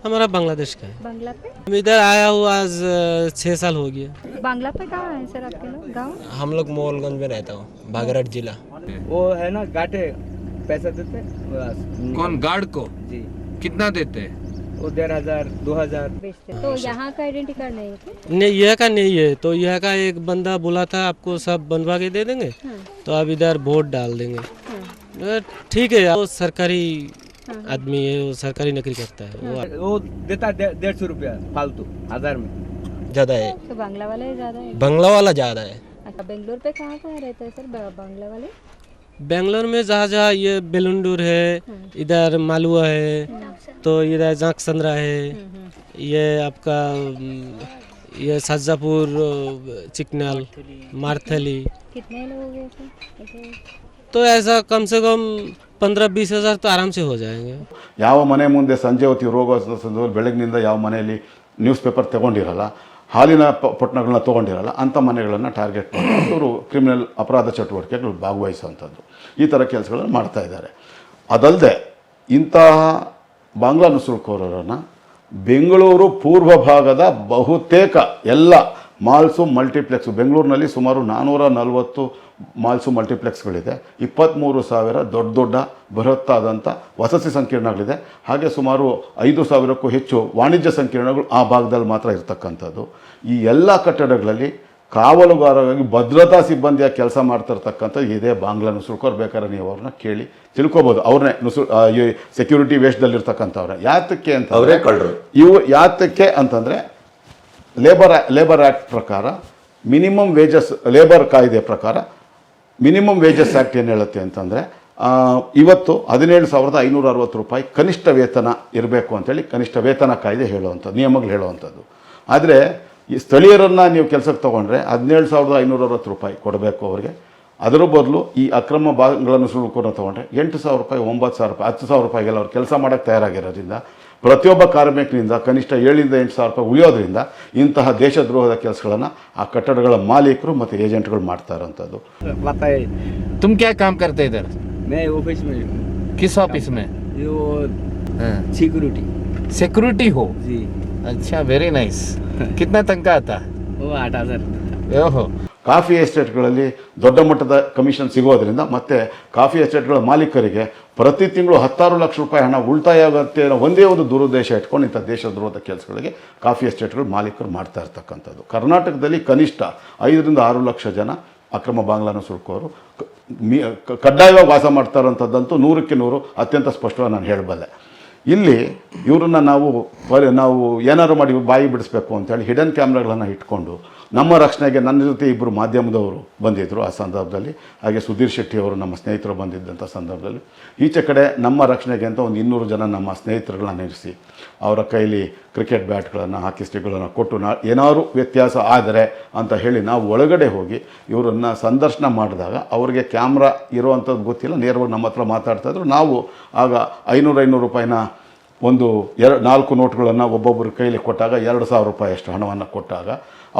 हमारा बांग्लादेश का है। बांग्ला पे? हम इधर आया हूँ आज 6 साल हो गया। बांग्ला पे कहाँ है सर आपके लोग गाँव? हम लोग मोहलगंज में रहता हूँ, बागेरहाट जिला। वो है ना गाटे पैसा देते कौन गार्ड को? जी, कितना देते? वो 1,500, 2,000 बेचते। तो यहाँ का आइडेंटिटी कार्ड नहीं है क्या? नहीं, यह का नहीं है। तो यह का एक बंदा बोला था आपको सब बनवा के दे देंगे, तो आप इधर वोट डाल देंगे। ठीक है, वो सरकारी आदमी है, वो सरकारी नौकरी करता है। वो देता 150 रुपया फालतू 1000 में। ज़्यादा है, तो बांग्ला वाले ज़्यादा है। बंगला वाला ज़्यादा है। अच्छा, बेंगलोर पे कहाँ कहाँ रहते हैं सर बांग्ला वाले? बेंगलोर में जहाँ जहाँ ये बेलुंडूर है, इधर मालुआ है, तो इधर जाकसंद्रा है, ये आपका ये साजापुर, चिकनाल, मार्थली। कितने लोग हैं सर? तो ऐसा कम से कम 15-20 हज़ार तो आराम से हो जाएंगे। ಯಾವ ಮನೆ ಮುಂದೆ ಸಂಜೆ ಹೊತ್ತಿಗೆ ರೋಗ ಸಂದರ್ಭದಲ್ಲಿ ಬೆಳಗ್ಗಿನಿಂದ ಯಾವ ಮನೆಯಲ್ಲಿ ನ್ಯೂಸ್ ಪೇಪರ್ ತೊಗೊಂಡಿರಲ್ಲ, ಹಾಲಿನ ಪೊಟ್ಟಣಗಳನ್ನ ತೊಗೊಂಡಿರಲ್ಲ, ಅಂಥ ಮನೆಗಳನ್ನು ಟಾರ್ಗೆಟ್ ಮಾಡಿ ಅವರು ಕ್ರಿಮಿನಲ್ ಅಪರಾಧ ಚಟುವಟಿಕೆಗಳು ಭಾಗವಹಿಸುವಂಥದ್ದು ಈ ಥರ ಕೆಲಸಗಳನ್ನು ಮಾಡ್ತಾ ಇದ್ದಾರೆ. ಅದಲ್ಲದೆ ಇಂತಹ ಬಾಂಗ್ಲಾ ನುಸುಳುಕೋರರನ್ನು ಬೆಂಗಳೂರು ಪೂರ್ವ ಭಾಗದ ಬಹುತೇಕ ಎಲ್ಲ ಮಾಲ್ಸು, ಮಲ್ಟಿಪ್ಲೆಕ್ಸು, ಬೆಂಗಳೂರಿನಲ್ಲಿ ಸುಮಾರು 440 ಮಾಲ್ಸು ಮಲ್ಟಿಪ್ಲೆಕ್ಸ್ಗಳಿದೆ. 23,000 ದೊಡ್ಡ ಬೃಹತ್ತಾದಂಥ ವಸತಿ ಸಂಕೀರ್ಣಗಳಿದೆ. ಹಾಗೆ ಸುಮಾರು 5,000ಕ್ಕೂ ಹೆಚ್ಚು ವಾಣಿಜ್ಯ ಸಂಕೀರ್ಣಗಳು ಆ ಭಾಗದಲ್ಲಿ ಮಾತ್ರ ಇರತಕ್ಕಂಥದ್ದು. ಈ ಎಲ್ಲ ಕಟ್ಟಡಗಳಲ್ಲಿ ಕಾವಲುಗಾರರಾಗಿ ಭದ್ರತಾ ಸಿಬ್ಬಂದಿಯಾಗಿ ಕೆಲಸ ಮಾಡ್ತಿರ್ತಕ್ಕಂಥ ಇದೇ ಬಾಂಗ್ಲಾ ನುಸುಳುಕೋರು. ಬೇಕಾದ್ರೆ ನೀವು ಅವ್ರನ್ನ ಕೇಳಿ ತಿಳ್ಕೊಬೋದು. ಅವ್ರನ್ನೇ ಸೆಕ್ಯೂರಿಟಿ ವೇಷದಲ್ಲಿರ್ತಕ್ಕಂಥವ್ರೆ. ಯಾತಕ್ಕೆ ಅಂತ ಅವರೇ ಕಳ್ಳರು. ಇವು ಯಾತಕ್ಕೆ ಅಂತಂದರೆ ಲೇಬರ್ ಆ್ಯಕ್ಟ್ ಪ್ರಕಾರ ಮಿನಿಮಮ್ ವೇಜಸ್, ಲೇಬರ್ ಕಾಯ್ದೆ ಪ್ರಕಾರ ಮಿನಿಮಮ್ ವೇಜಸ್ ಆ್ಯಕ್ಟ್ ಏನು ಹೇಳುತ್ತೆ ಅಂತಂದರೆ ಇವತ್ತು 17,560 ರೂಪಾಯಿ ಕನಿಷ್ಠ ವೇತನ ಇರಬೇಕು ಅಂತೇಳಿ ಕನಿಷ್ಠ ವೇತನ ಕಾಯ್ದೆ ಹೇಳುವಂಥದ್ದು, ನಿಯಮಗಳು ಹೇಳುವಂಥದ್ದು. ಆದರೆ ಈ ಸ್ಥಳೀಯರನ್ನು ನೀವು ಕೆಲಸಕ್ಕೆ ತೊಗೊಂಡ್ರೆ 17,560 ರೂಪಾಯಿ ಕೊಡಬೇಕು ಅವರಿಗೆ. ಅದರ ಬದಲು ಈ ಅಕ್ರಮ ಬಾಂಗ್ಲಾ ನುಸುಳುಕೋರನ್ನ ತೊಗೊಂಡ್ರೆ 8,000 ರೂಪಾಯಿ, 9,000 ರೂಪಾಯಿ, 10,000 ರೂಪಾಯಿಗೆಲ್ಲ ಅವ್ರು ಕೆಲಸ ಮಾಡೋಕ್ಕೆ ತಯಾರಾಗಿರೋದ್ರಿಂದ ಪ್ರತಿಯೊಬ್ಬ ಕಾರ್ಮಿಕನಿಂದ ಕನಿಷ್ಠ 7,000-8,000 ರೂಪಾಯಿ ಉಳಿಯೋದ್ರಿಂದ ಇಂತಹ ದೇಶದ್ರೋಹದ ಕೆಲಸಗಳನ್ನು ಆ ಕಟ್ಟಡಗಳ ಮಾಲೀಕರು ಮತ್ತು ಏಜೆಂಟ್ಗಳು ಮಾಡ್ತಾ ಇರೋಂಥದ್ದು. बताए तुम क्या काम करते इधर? मैं ऑफिस में किस ऑफिस में? वो सिक्योरिटी। सिक्योरिटी हो? जी, अच्छा, वेरी नाइस। कितना तनख्वाह आता? वो 8,000। ओहो, ಕಾಫಿ ಎಸ್ಟೇಟ್ಗಳಲ್ಲಿ ದೊಡ್ಡ ಮಟ್ಟದ ಕಮಿಷನ್ ಸಿಗೋದ್ರಿಂದ ಮತ್ತು ಕಾಫಿ ಎಸ್ಟೇಟ್ಗಳ ಮಾಲೀಕರಿಗೆ ಪ್ರತಿ ತಿಂಗಳು 16 ಲಕ್ಷ ರೂಪಾಯಿ ಹಣ ಉಳಿತಾಯ ಆಗುತ್ತೆ ಅನ್ನೋ ಒಂದೇ ಒಂದು ದುರುದ್ದೇಶ ಇಟ್ಕೊಂಡು ಇಂಥ ದೇಶದ್ರೋಹದ ಕೆಲಸಗಳಿಗೆ ಕಾಫಿ ಎಸ್ಟೇಟ್ಗಳು ಮಾಲೀಕರು ಮಾಡ್ತಾ ಇರ್ತಕ್ಕಂಥದ್ದು. ಕರ್ನಾಟಕದಲ್ಲಿ ಕನಿಷ್ಠ 5 ರಿಂದ 6 ಲಕ್ಷ ಜನ ಅಕ್ರಮ ಬಾಂಗ್ಲಾನ ಸುಳ್ಕೋರು ಕಡ್ಡಾಯವಾಗಿ ವಾಸ ಮಾಡ್ತಾ ಇರೋಂಥದ್ದಂತೂ 100ಕ್ಕೆ 100 ಅತ್ಯಂತ ಸ್ಪಷ್ಟವಾಗಿ ನಾನು ಹೇಳಬಲ್ಲೆ. ಇಲ್ಲಿ ಇವರನ್ನ ನಾವು ಏನಾದ್ರು ಮಾಡಿ ಬಾಯಿ ಬಿಡಿಸ್ಬೇಕು ಅಂತೇಳಿ ಹಿಡನ್ ಕ್ಯಾಮ್ರಾಗಳನ್ನು ಇಟ್ಕೊಂಡು ನಮ್ಮ ರಕ್ಷಣೆಗೆ ನನ್ನ ಜೊತೆ ಇಬ್ಬರು ಮಾಧ್ಯಮದವರು ಬಂದಿದ್ದರು ಆ ಸಂದರ್ಭದಲ್ಲಿ, ಹಾಗೆ ಸುಧೀರ್ ಶೆಟ್ಟಿ ಅವರು ನಮ್ಮ ಸ್ನೇಹಿತರು ಬಂದಿದ್ದಂಥ ಸಂದರ್ಭದಲ್ಲಿ ಈಚೆ ಕಡೆ ನಮ್ಮ ರಕ್ಷಣೆಗೆ ಅಂತ ಒಂದು 200 ಜನ ನಮ್ಮ ಸ್ನೇಹಿತರುಗಳನ್ನ ಇರಿಸಿ ಅವರ ಕೈಲಿ ಕ್ರಿಕೆಟ್ ಬ್ಯಾಟ್ಗಳನ್ನು ಹಾಕಿ ಸ್ಟಿಕ್ಗಳನ್ನು ಕೊಟ್ಟು ಏನಾದ್ರು ವ್ಯತ್ಯಾಸ ಆದರೆ ಅಂತ ಹೇಳಿ ನಾವು ಒಳಗಡೆ ಹೋಗಿ ಇವರನ್ನು ಸಂದರ್ಶನ ಮಾಡಿದಾಗ ಅವ್ರಿಗೆ ಕ್ಯಾಮ್ರಾ ಇರೋವಂಥದ್ದು ಗೊತ್ತಿಲ್ಲ, ನೇರವಾಗಿ ನಮ್ಮ ಹತ್ರ ಮಾತಾಡ್ತಾಯಿದ್ರು. ನಾವು ಆಗ 500 ರೂಪಾಯಿನ ಒಂದು 4 ನೋಟ್ಗಳನ್ನು ಒಬ್ಬೊಬ್ಬರ ಕೈಲಿ ಕೊಟ್ಟಾಗ 2,000 ರೂಪಾಯಿ ಅಷ್ಟು ಹಣವನ್ನು ಕೊಟ್ಟಾಗ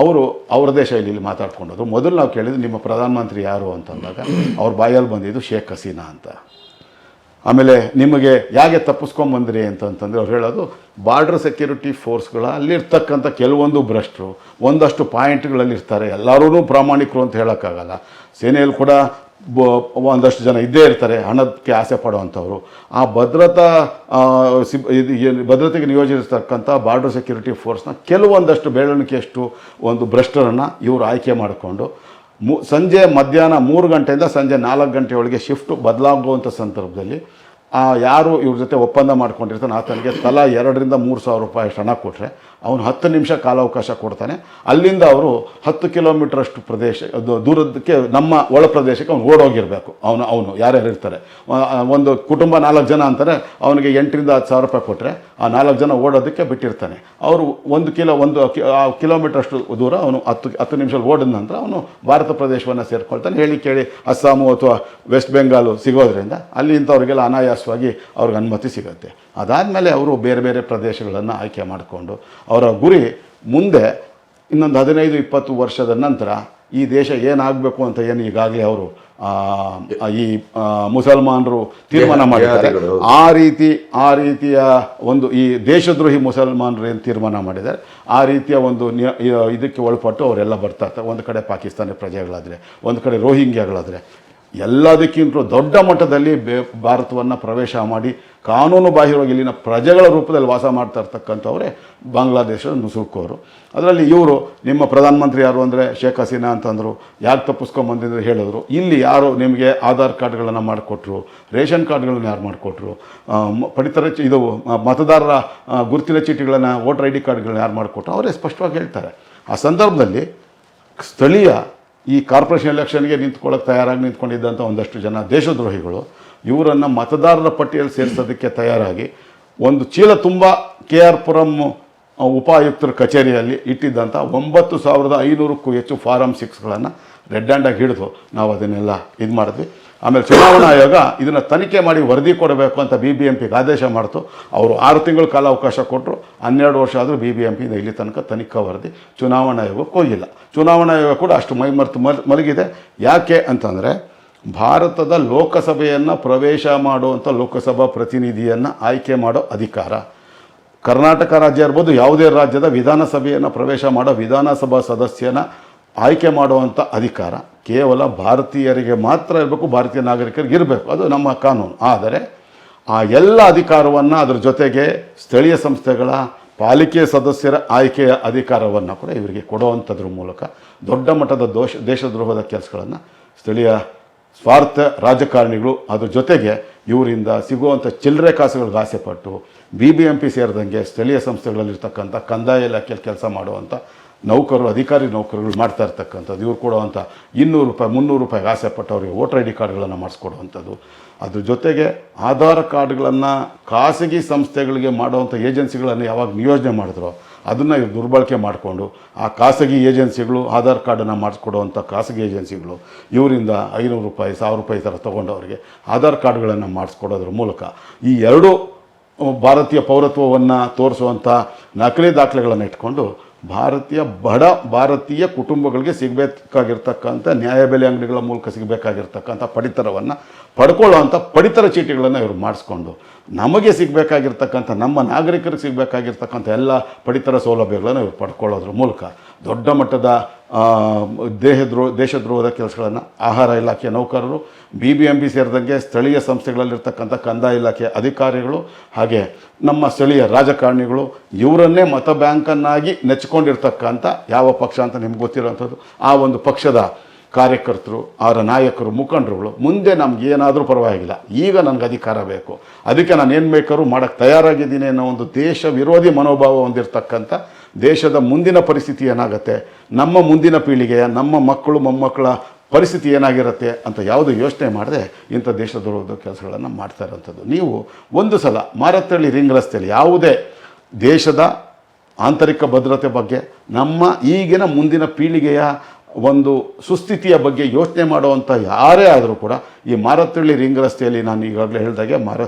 ಅವರು ಅವರದೇ ಶೈಲಿಯಲ್ಲಿ ಮಾತಾಡ್ಕೊಂಡರು. ಮೊದಲು ನಾವು ಕೇಳಿದ್ದು ನಿಮ್ಮ ಪ್ರಧಾನಮಂತ್ರಿ ಯಾರು ಅಂತಂದಾಗ ಅವ್ರ ಬಾಯಲ್ಲಿ ಬಂದಿದ್ದು ಶೇಖ್ ಹಸೀನಾ ಅಂತ. ಆಮೇಲೆ ನಿಮಗೆ ಯಾಕೆ ತಪ್ಪಿಸ್ಕೊಂಬಂದ್ರಿ ಅಂತಂದರೆ ಅವ್ರು ಹೇಳೋದು ಬಾರ್ಡರ್ ಸೆಕ್ಯೂರಿಟಿ ಫೋರ್ಸ್ಗಳ ಅಲ್ಲಿರ್ತಕ್ಕಂಥ ಕೆಲವೊಂದು ಭ್ರಷ್ಟರು ಒಂದಷ್ಟು ಪಾಯಿಂಟ್ಗಳಲ್ಲಿರ್ತಾರೆ, ಎಲ್ಲರೂ ಪ್ರಾಮಾಣಿಕರು ಅಂತ ಹೇಳೋಕ್ಕಾಗಲ್ಲ. ಸೇನೆಯಲ್ಲಿ ಕೂಡ ಒಂದಷ್ಟು ಜನ ಇದ್ದೇ ಇರ್ತಾರೆ ಹಣಕ್ಕೆ ಆಸೆ ಪಡುವಂಥವ್ರು. ಆ ಭದ್ರತೆಗೆ ನಿಯೋಜಿಸಿರ್ತಕ್ಕಂಥ ಬಾರ್ಡರ್ ಸೆಕ್ಯೂರಿಟಿ ಫೋರ್ಸ್ನ ಕೆಲವೊಂದಷ್ಟು ಬೆರಳಿಕೆಯಷ್ಟು ಒಂದು ಭ್ರಷ್ಟರನ್ನು ಇವರು ಆಯ್ಕೆ ಮಾಡಿಕೊಂಡು ಸಂಜೆ ಮಧ್ಯಾಹ್ನ 3 ಗಂಟೆಯಿಂದ ಸಂಜೆ 4 ಗಂಟೆಯೊಳಗೆ ಶಿಫ್ಟು ಬದಲಾಗುವಂಥ ಸಂದರ್ಭದಲ್ಲಿ ಯಾರು ಇವ್ರ ಜೊತೆ ಒಪ್ಪಂದ ಮಾಡ್ಕೊಂಡಿರ್ತಾನೆ ಆತನಿಗೆ ತಲಾ 2 ರಿಂದ 3 ಸಾವಿರ ರೂಪಾಯಿ ಅಷ್ಟು ಹಣ ಕೊಟ್ಟರೆ ಅವನು 10 ನಿಮಿಷ ಕಾಲಾವಕಾಶ ಕೊಡ್ತಾನೆ. ಅಲ್ಲಿಂದ ಅವರು 10 ಕಿಲೋಮೀಟರ್ ಅಷ್ಟು ಪ್ರದೇಶ ದೂರದಕ್ಕೆ ನಮ್ಮ ಒಳ ಪ್ರದೇಶಕ್ಕೆ ಅವ್ನು ಓಡೋಗಿರಬೇಕು. ಅವನು ಯಾರ್ಯಾರು ಇರ್ತಾರೆ, ಒಂದು ಕುಟುಂಬ 4 ಜನ ಅಂತಾರೆ, ಅವನಿಗೆ 8 ರಿಂದ 10 ಸಾವಿರ ರೂಪಾಯಿ ಕೊಟ್ಟರೆ ಆ 4 ಜನ ಓಡೋದಕ್ಕೆ ಬಿಟ್ಟಿರ್ತಾನೆ. ಅವರು 1 ಕಿಲೋಮೀಟರ್ ಅಷ್ಟು ದೂರ ಅವನು 10 ನಿಮಿಷ ಓಡಿದ ನಂತರ ಅವನು ಭಾರತ ಪ್ರದೇಶವನ್ನು ಸೇರ್ಕೊಳ್ತಾನೆ. ಹೇಳಿ ಕೇಳಿ ಅಸ್ಸಾಮು ಅಥವಾ ವೆಸ್ಟ್ ಬೆಂಗಾಲು ಸಿಗೋದ್ರಿಂದ ಅಲ್ಲಿ ಇಂಥವ್ರಿಗೆಲ್ಲ ಅನಾಯಾಸವಾಗಿ ಅವ್ರಿಗೆ ಅನುಮತಿ ಸಿಗುತ್ತೆ. ಅದಾದಮೇಲೆ ಅವರು ಬೇರೆ ಬೇರೆ ಪ್ರದೇಶಗಳನ್ನು ಆಯ್ಕೆ ಮಾಡಿಕೊಂಡು ಅವರ ಗುರಿ ಮುಂದೆ ಇನ್ನೊಂದು 15-20 ವರ್ಷದ ನಂತರ ಈ ದೇಶ ಏನಾಗಬೇಕು ಅಂತ ಏನು ಈಗಾಗಲೇ ಅವರು ಈ ಮುಸಲ್ಮಾನರು ತೀರ್ಮಾನ ಮಾಡಿದ್ದಾರೆ. ಆ ರೀತಿಯ ಒಂದು ಈ ದೇಶದ್ರೋಹಿ ಮುಸಲ್ಮಾನರು ಏನು ತೀರ್ಮಾನ ಮಾಡಿದ್ದಾರೆ ಆ ರೀತಿಯ ಒಂದು ಇದಕ್ಕೆ ಒಳಪಟ್ಟು ಅವರೆಲ್ಲ ಬರ್ತಾ ಇರ್ತಾರೆ. ಒಂದು ಕಡೆ ಪಾಕಿಸ್ತಾನಿ ಪ್ರಜೆಗಳಾದರೆ, ಒಂದು ಕಡೆ ರೋಹಿಂಗ್ಯಾಗಳಾದರೆ, ಎಲ್ಲದಕ್ಕಿಂತ ದೊಡ್ಡ ಮಟ್ಟದಲ್ಲಿ ಭಾರತವನ್ನು ಪ್ರವೇಶ ಮಾಡಿ ಕಾನೂನು ಬಾಹಿರವಾಗಿ ಇಲ್ಲಿನ ಪ್ರಜೆಗಳ ರೂಪದಲ್ಲಿ ವಾಸ ಮಾಡ್ತಾ ಇರ್ತಕ್ಕಂಥವರೇ ಬಾಂಗ್ಲಾದೇಶದ ನುಸುಳ್ಕೋರು. ಅದರಲ್ಲಿ ಇವರು ನಿಮ್ಮ ಪ್ರಧಾನಮಂತ್ರಿ ಯಾರು ಅಂದರೆ ಶೇಖ್ ಹಸೀನಾ ಅಂತಂದರು. ಯಾಕೆ ತಪ್ಪಿಸ್ಕೊಂಬಂದಿದ್ರು ಹೇಳಿದ್ರು. ಇಲ್ಲಿ ಯಾರು ನಿಮಗೆ ಆಧಾರ್ ಕಾರ್ಡ್ಗಳನ್ನು ಮಾಡಿಕೊಟ್ರು, ರೇಷನ್ ಕಾರ್ಡ್ಗಳನ್ನು ಯಾರು ಮಾಡಿಕೊಟ್ರು, ಪಡಿತರ ಇದು ಮತದಾರರ ಗುರುತಿನ ಚೀಟಿಗಳನ್ನು ವೋಟರ್ ID ಕಾರ್ಡ್ಗಳನ್ನ ಯಾರು ಮಾಡಿಕೊಟ್ರು ಅವರೇ ಸ್ಪಷ್ಟವಾಗಿ ಹೇಳ್ತಾರೆ. ಆ ಸಂದರ್ಭದಲ್ಲಿ ಸ್ಥಳೀಯ ಈ ಕಾರ್ಪೊರೇಷನ್ ಎಲೆಕ್ಷನ್ಗೆ ನಿಂತ್ಕೊಳ್ಳೋಕೆ ತಯಾರಾಗಿ ನಿಂತ್ಕೊಂಡಿದ್ದಂಥ ಒಂದಷ್ಟು ಜನ ದೇಶದ್ರೋಹಿಗಳು ಇವರನ್ನು ಮತದಾರರ ಪಟ್ಟಿಯಲ್ಲಿ ಸೇರಿಸೋದಕ್ಕೆ ತಯಾರಾಗಿ ಒಂದು ಚೀಲ ತುಂಬ KR ಪುರಂ ಉಪಾಯುಕ್ತರ ಕಚೇರಿಯಲ್ಲಿ ಇಟ್ಟಿದ್ದಂಥ 9,500ಕ್ಕೂ ಹೆಚ್ಚು ಫಾರಮ್ 6ಗಳನ್ನು ರೆಡ್ ಹ್ಯಾಂಡಾಗಿ ಹಿಡಿದು ನಾವು ಅದನ್ನೆಲ್ಲ ಇದು ಮಾಡಿದ್ವಿ. ಆಮೇಲೆ ಚುನಾವಣಾ ಆಯೋಗ ಇದನ್ನು ತನಿಖೆ ಮಾಡಿ ವರದಿ ಕೊಡಬೇಕು ಅಂತ BBMPಗೆ ಆದೇಶ ಮಾಡ್ತು. ಅವರು 6 ತಿಂಗಳ ಕಾಲಾವಕಾಶ ಕೊಟ್ಟರು. 12 ವರ್ಷ ಆದರೂ BBMPಯಿಂದ ಇಲ್ಲಿ ತನಕ ತನಿಖಾ ವರದಿ ಚುನಾವಣಾ ಆಯೋಗಕ್ಕೆ ಹೋಗಿಲ್ಲ. ಚುನಾವಣಾ ಆಯೋಗ ಕೂಡ ಅಷ್ಟು ಮೈಮರೆತು ಮಲಗಿದೆ. ಯಾಕೆ ಅಂತಂದರೆ ಭಾರತದ ಲೋಕಸಭೆಯನ್ನು ಪ್ರವೇಶ ಮಾಡುವಂಥ ಲೋಕಸಭಾ ಪ್ರತಿನಿಧಿಯನ್ನು ಆಯ್ಕೆ ಮಾಡೋ ಅಧಿಕಾರ ಕರ್ನಾಟಕ ರಾಜ್ಯ ಇರ್ಬೋದು, ಯಾವುದೇ ರಾಜ್ಯದ ವಿಧಾನಸಭೆಯನ್ನು ಪ್ರವೇಶ ಮಾಡೋ ವಿಧಾನಸಭಾ ಸದಸ್ಯನ ಆಯ್ಕೆ ಮಾಡುವಂಥ ಅಧಿಕಾರ ಕೇವಲ ಭಾರತೀಯರಿಗೆ ಮಾತ್ರ ಇರಬೇಕು, ಭಾರತೀಯ ನಾಗರಿಕರಿಗೆ ಇರಬೇಕು. ಅದು ನಮ್ಮ ಕಾನೂನು. ಆದರೆ ಆ ಎಲ್ಲ ಅಧಿಕಾರವನ್ನು ಅದರ ಜೊತೆಗೆ ಸ್ಥಳೀಯ ಸಂಸ್ಥೆಗಳ ಪಾಲಿಕೆ ಸದಸ್ಯರ ಆಯ್ಕೆಯ ಅಧಿಕಾರವನ್ನು ಕೂಡ ಇವರಿಗೆ ಕೊಡುವಂಥದ್ರ ಮೂಲಕ ದೊಡ್ಡ ಮಟ್ಟದ ದೇಶದ್ರೋಹದ ಕೆಲಸಗಳನ್ನು ಸ್ಥಳೀಯ ಸ್ವಾರ್ಥ ರಾಜಕಾರಣಿಗಳು ಅದ್ರ ಜೊತೆಗೆ ಇವರಿಂದ ಸಿಗುವಂಥ ಚಿಲ್ಲರೆ ಕಾಸುಗಳಿಗೆ ಆಸೆಪಟ್ಟು BBMP ಸೇರಿದಂಗೆ ಸ್ಥಳೀಯ ಸಂಸ್ಥೆಗಳಲ್ಲಿರ್ತಕ್ಕಂಥ ಕಂದಾಯ ಇಲಾಖೆಯಲ್ಲಿ ಕೆಲಸ ಮಾಡುವಂಥ ಅಧಿಕಾರಿ ನೌಕರರು ಮಾಡ್ತಾ ಇರ್ತಕ್ಕಂಥದ್ದು, ಇವ್ರು ಕೊಡುವಂಥ 200 ರೂಪಾಯಿ 300 ರೂಪಾಯಿಗೆ ಆಸೆಪಟ್ಟು ಅವರಿಗೆ ವೋಟರ್ ID ಕಾರ್ಡ್ಗಳನ್ನು ಮಾಡಿಸ್ಕೊಡುವಂಥದ್ದು. ಅದ್ರ ಜೊತೆಗೆ ಆಧಾರ್ ಕಾರ್ಡ್ಗಳನ್ನು ಖಾಸಗಿ ಸಂಸ್ಥೆಗಳಿಗೆ ಮಾಡುವಂಥ ಏಜೆನ್ಸಿಗಳನ್ನು ಯಾವಾಗ ನಿಯೋಜನೆ ಮಾಡಿದ್ರೋ ಅದನ್ನು ಇವ್ರು ದುರ್ಬಳಕೆ ಮಾಡಿಕೊಂಡು ಆ ಖಾಸಗಿ ಏಜೆನ್ಸಿಗಳು ಆಧಾರ್ ಕಾರ್ಡನ್ನು ಮಾಡಿಸ್ಕೊಡುವಂಥ ಖಾಸಗಿ ಏಜೆನ್ಸಿಗಳು ಇವರಿಂದ 500 ರೂಪಾಯಿ 1000 ರೂಪಾಯಿ ಥರ ತೊಗೊಂಡವರಿಗೆ ಆಧಾರ್ ಕಾರ್ಡ್ಗಳನ್ನು ಮಾಡಿಸ್ಕೊಡೋದ್ರ ಮೂಲಕ ಈ 2 ಭಾರತೀಯ ಪೌರತ್ವವನ್ನು ತೋರಿಸುವಂಥ ನಕಲಿ ದಾಖಲೆಗಳನ್ನು ಇಟ್ಕೊಂಡು ಭಾರತೀಯ ಕುಟುಂಬಗಳಿಗೆ ಸಿಗಬೇಕಾಗಿರ್ತಕ್ಕಂಥ ನ್ಯಾಯಬೆಲೆ ಅಂಗಡಿಗಳ ಮೂಲಕ ಸಿಗಬೇಕಾಗಿರ್ತಕ್ಕಂಥ ಪಡಿತರವನ್ನು ಪಡ್ಕೊಳ್ಳೋವಂಥ ಪಡಿತರ ಚೀಟಿಗಳನ್ನು ಇವರು ಮಾಡಿಸ್ಕೊಂಡು ನಮಗೆ ಸಿಗಬೇಕಾಗಿರ್ತಕ್ಕಂಥ ನಮ್ಮ ನಾಗರಿಕರಿಗೆ ಸಿಗಬೇಕಾಗಿರ್ತಕ್ಕಂಥ ಎಲ್ಲ ಪಡಿತರ ಸೌಲಭ್ಯಗಳನ್ನು ಇವರು ಪಡ್ಕೊಳ್ಳೋದ್ರ ಮೂಲಕ ದೊಡ್ಡ ಮಟ್ಟದ ದೇಶದ್ರೋಹದ ಕೆಲಸಗಳನ್ನು ಆಹಾರ ಇಲಾಖೆಯ ನೌಕರರು, BBMP ಸೇರಿದಂಗೆ ಸ್ಥಳೀಯ ಸಂಸ್ಥೆಗಳಲ್ಲಿರ್ತಕ್ಕಂಥ ಕಂದಾಯ ಇಲಾಖೆಯ ಅಧಿಕಾರಿಗಳು, ಹಾಗೆ ನಮ್ಮ ಸ್ಥಳೀಯ ರಾಜಕಾರಣಿಗಳು, ಇವರನ್ನೇ ಮತ ಬ್ಯಾಂಕನ್ನಾಗಿ ನೆಚ್ಚಿಕೊಂಡಿರ್ತಕ್ಕಂಥ ಯಾವ ಪಕ್ಷ ಅಂತ ನಿಮ್ಗೆ ಗೊತ್ತಿರೋವಂಥದ್ದು ಆ ಒಂದು ಪಕ್ಷದ ಕಾರ್ಯಕರ್ತರು, ಅವರ ನಾಯಕರು, ಮುಖಂಡರುಗಳು ಮುಂದೆ ನಮ್ಗೆ ಏನಾದರೂ ಪರವಾಗಿಲ್ಲ, ಈಗ ನನಗೆ ಅಧಿಕಾರ ಬೇಕು, ಅದಕ್ಕೆ ನಾನು ಏನು ಬೇಕಾದ್ರೂ ಮಾಡೋಕ್ಕೆ ತಯಾರಾಗಿದ್ದೀನಿ ಅನ್ನೋ ಒಂದು ದೇಶ ವಿರೋಧಿ ಮನೋಭಾವ ಹೊಂದಿರತಕ್ಕಂಥ ದೇಶದ ಮುಂದಿನ ಪರಿಸ್ಥಿತಿ ಏನಾಗುತ್ತೆ, ನಮ್ಮ ಮುಂದಿನ ಪೀಳಿಗೆಯ ನಮ್ಮ ಮಕ್ಕಳು ಮೊಮ್ಮಕ್ಕಳ ಪರಿಸ್ಥಿತಿ ಏನಾಗಿರುತ್ತೆ ಅಂತ ಯಾವುದು ಯೋಚನೆ ಮಾಡದೆ ಇಂಥ ದೇಶದ್ರೋಹದ ಕೆಲಸಗಳನ್ನು ಮಾಡ್ತಾ ಇರೋಂಥದ್ದು. ನೀವು ಒಂದು ಸಲ ಮಾರತ್ತಹಳ್ಳಿ ರಿಂಗ್ ರಸ್ತೆಯಲ್ಲಿ ಯಾವುದೇ ದೇಶದ ಆಂತರಿಕ ಭದ್ರತೆ ಬಗ್ಗೆ, ನಮ್ಮ ಈಗಿನ ಮುಂದಿನ ಪೀಳಿಗೆಯ ಒಂದು ಸುಸ್ಥಿತಿಯ ಬಗ್ಗೆ ಯೋಚನೆ ಮಾಡುವಂಥ ಯಾರೇ ಆದರೂ ಕೂಡ ಈ ಮಾರತ್ತಹಳ್ಳಿ ರಿಂಗ್ ರಸ್ತೆಯಲ್ಲಿ ನಾನು ಈಗಾಗಲೇ ಹೇಳಿದಾಗೆ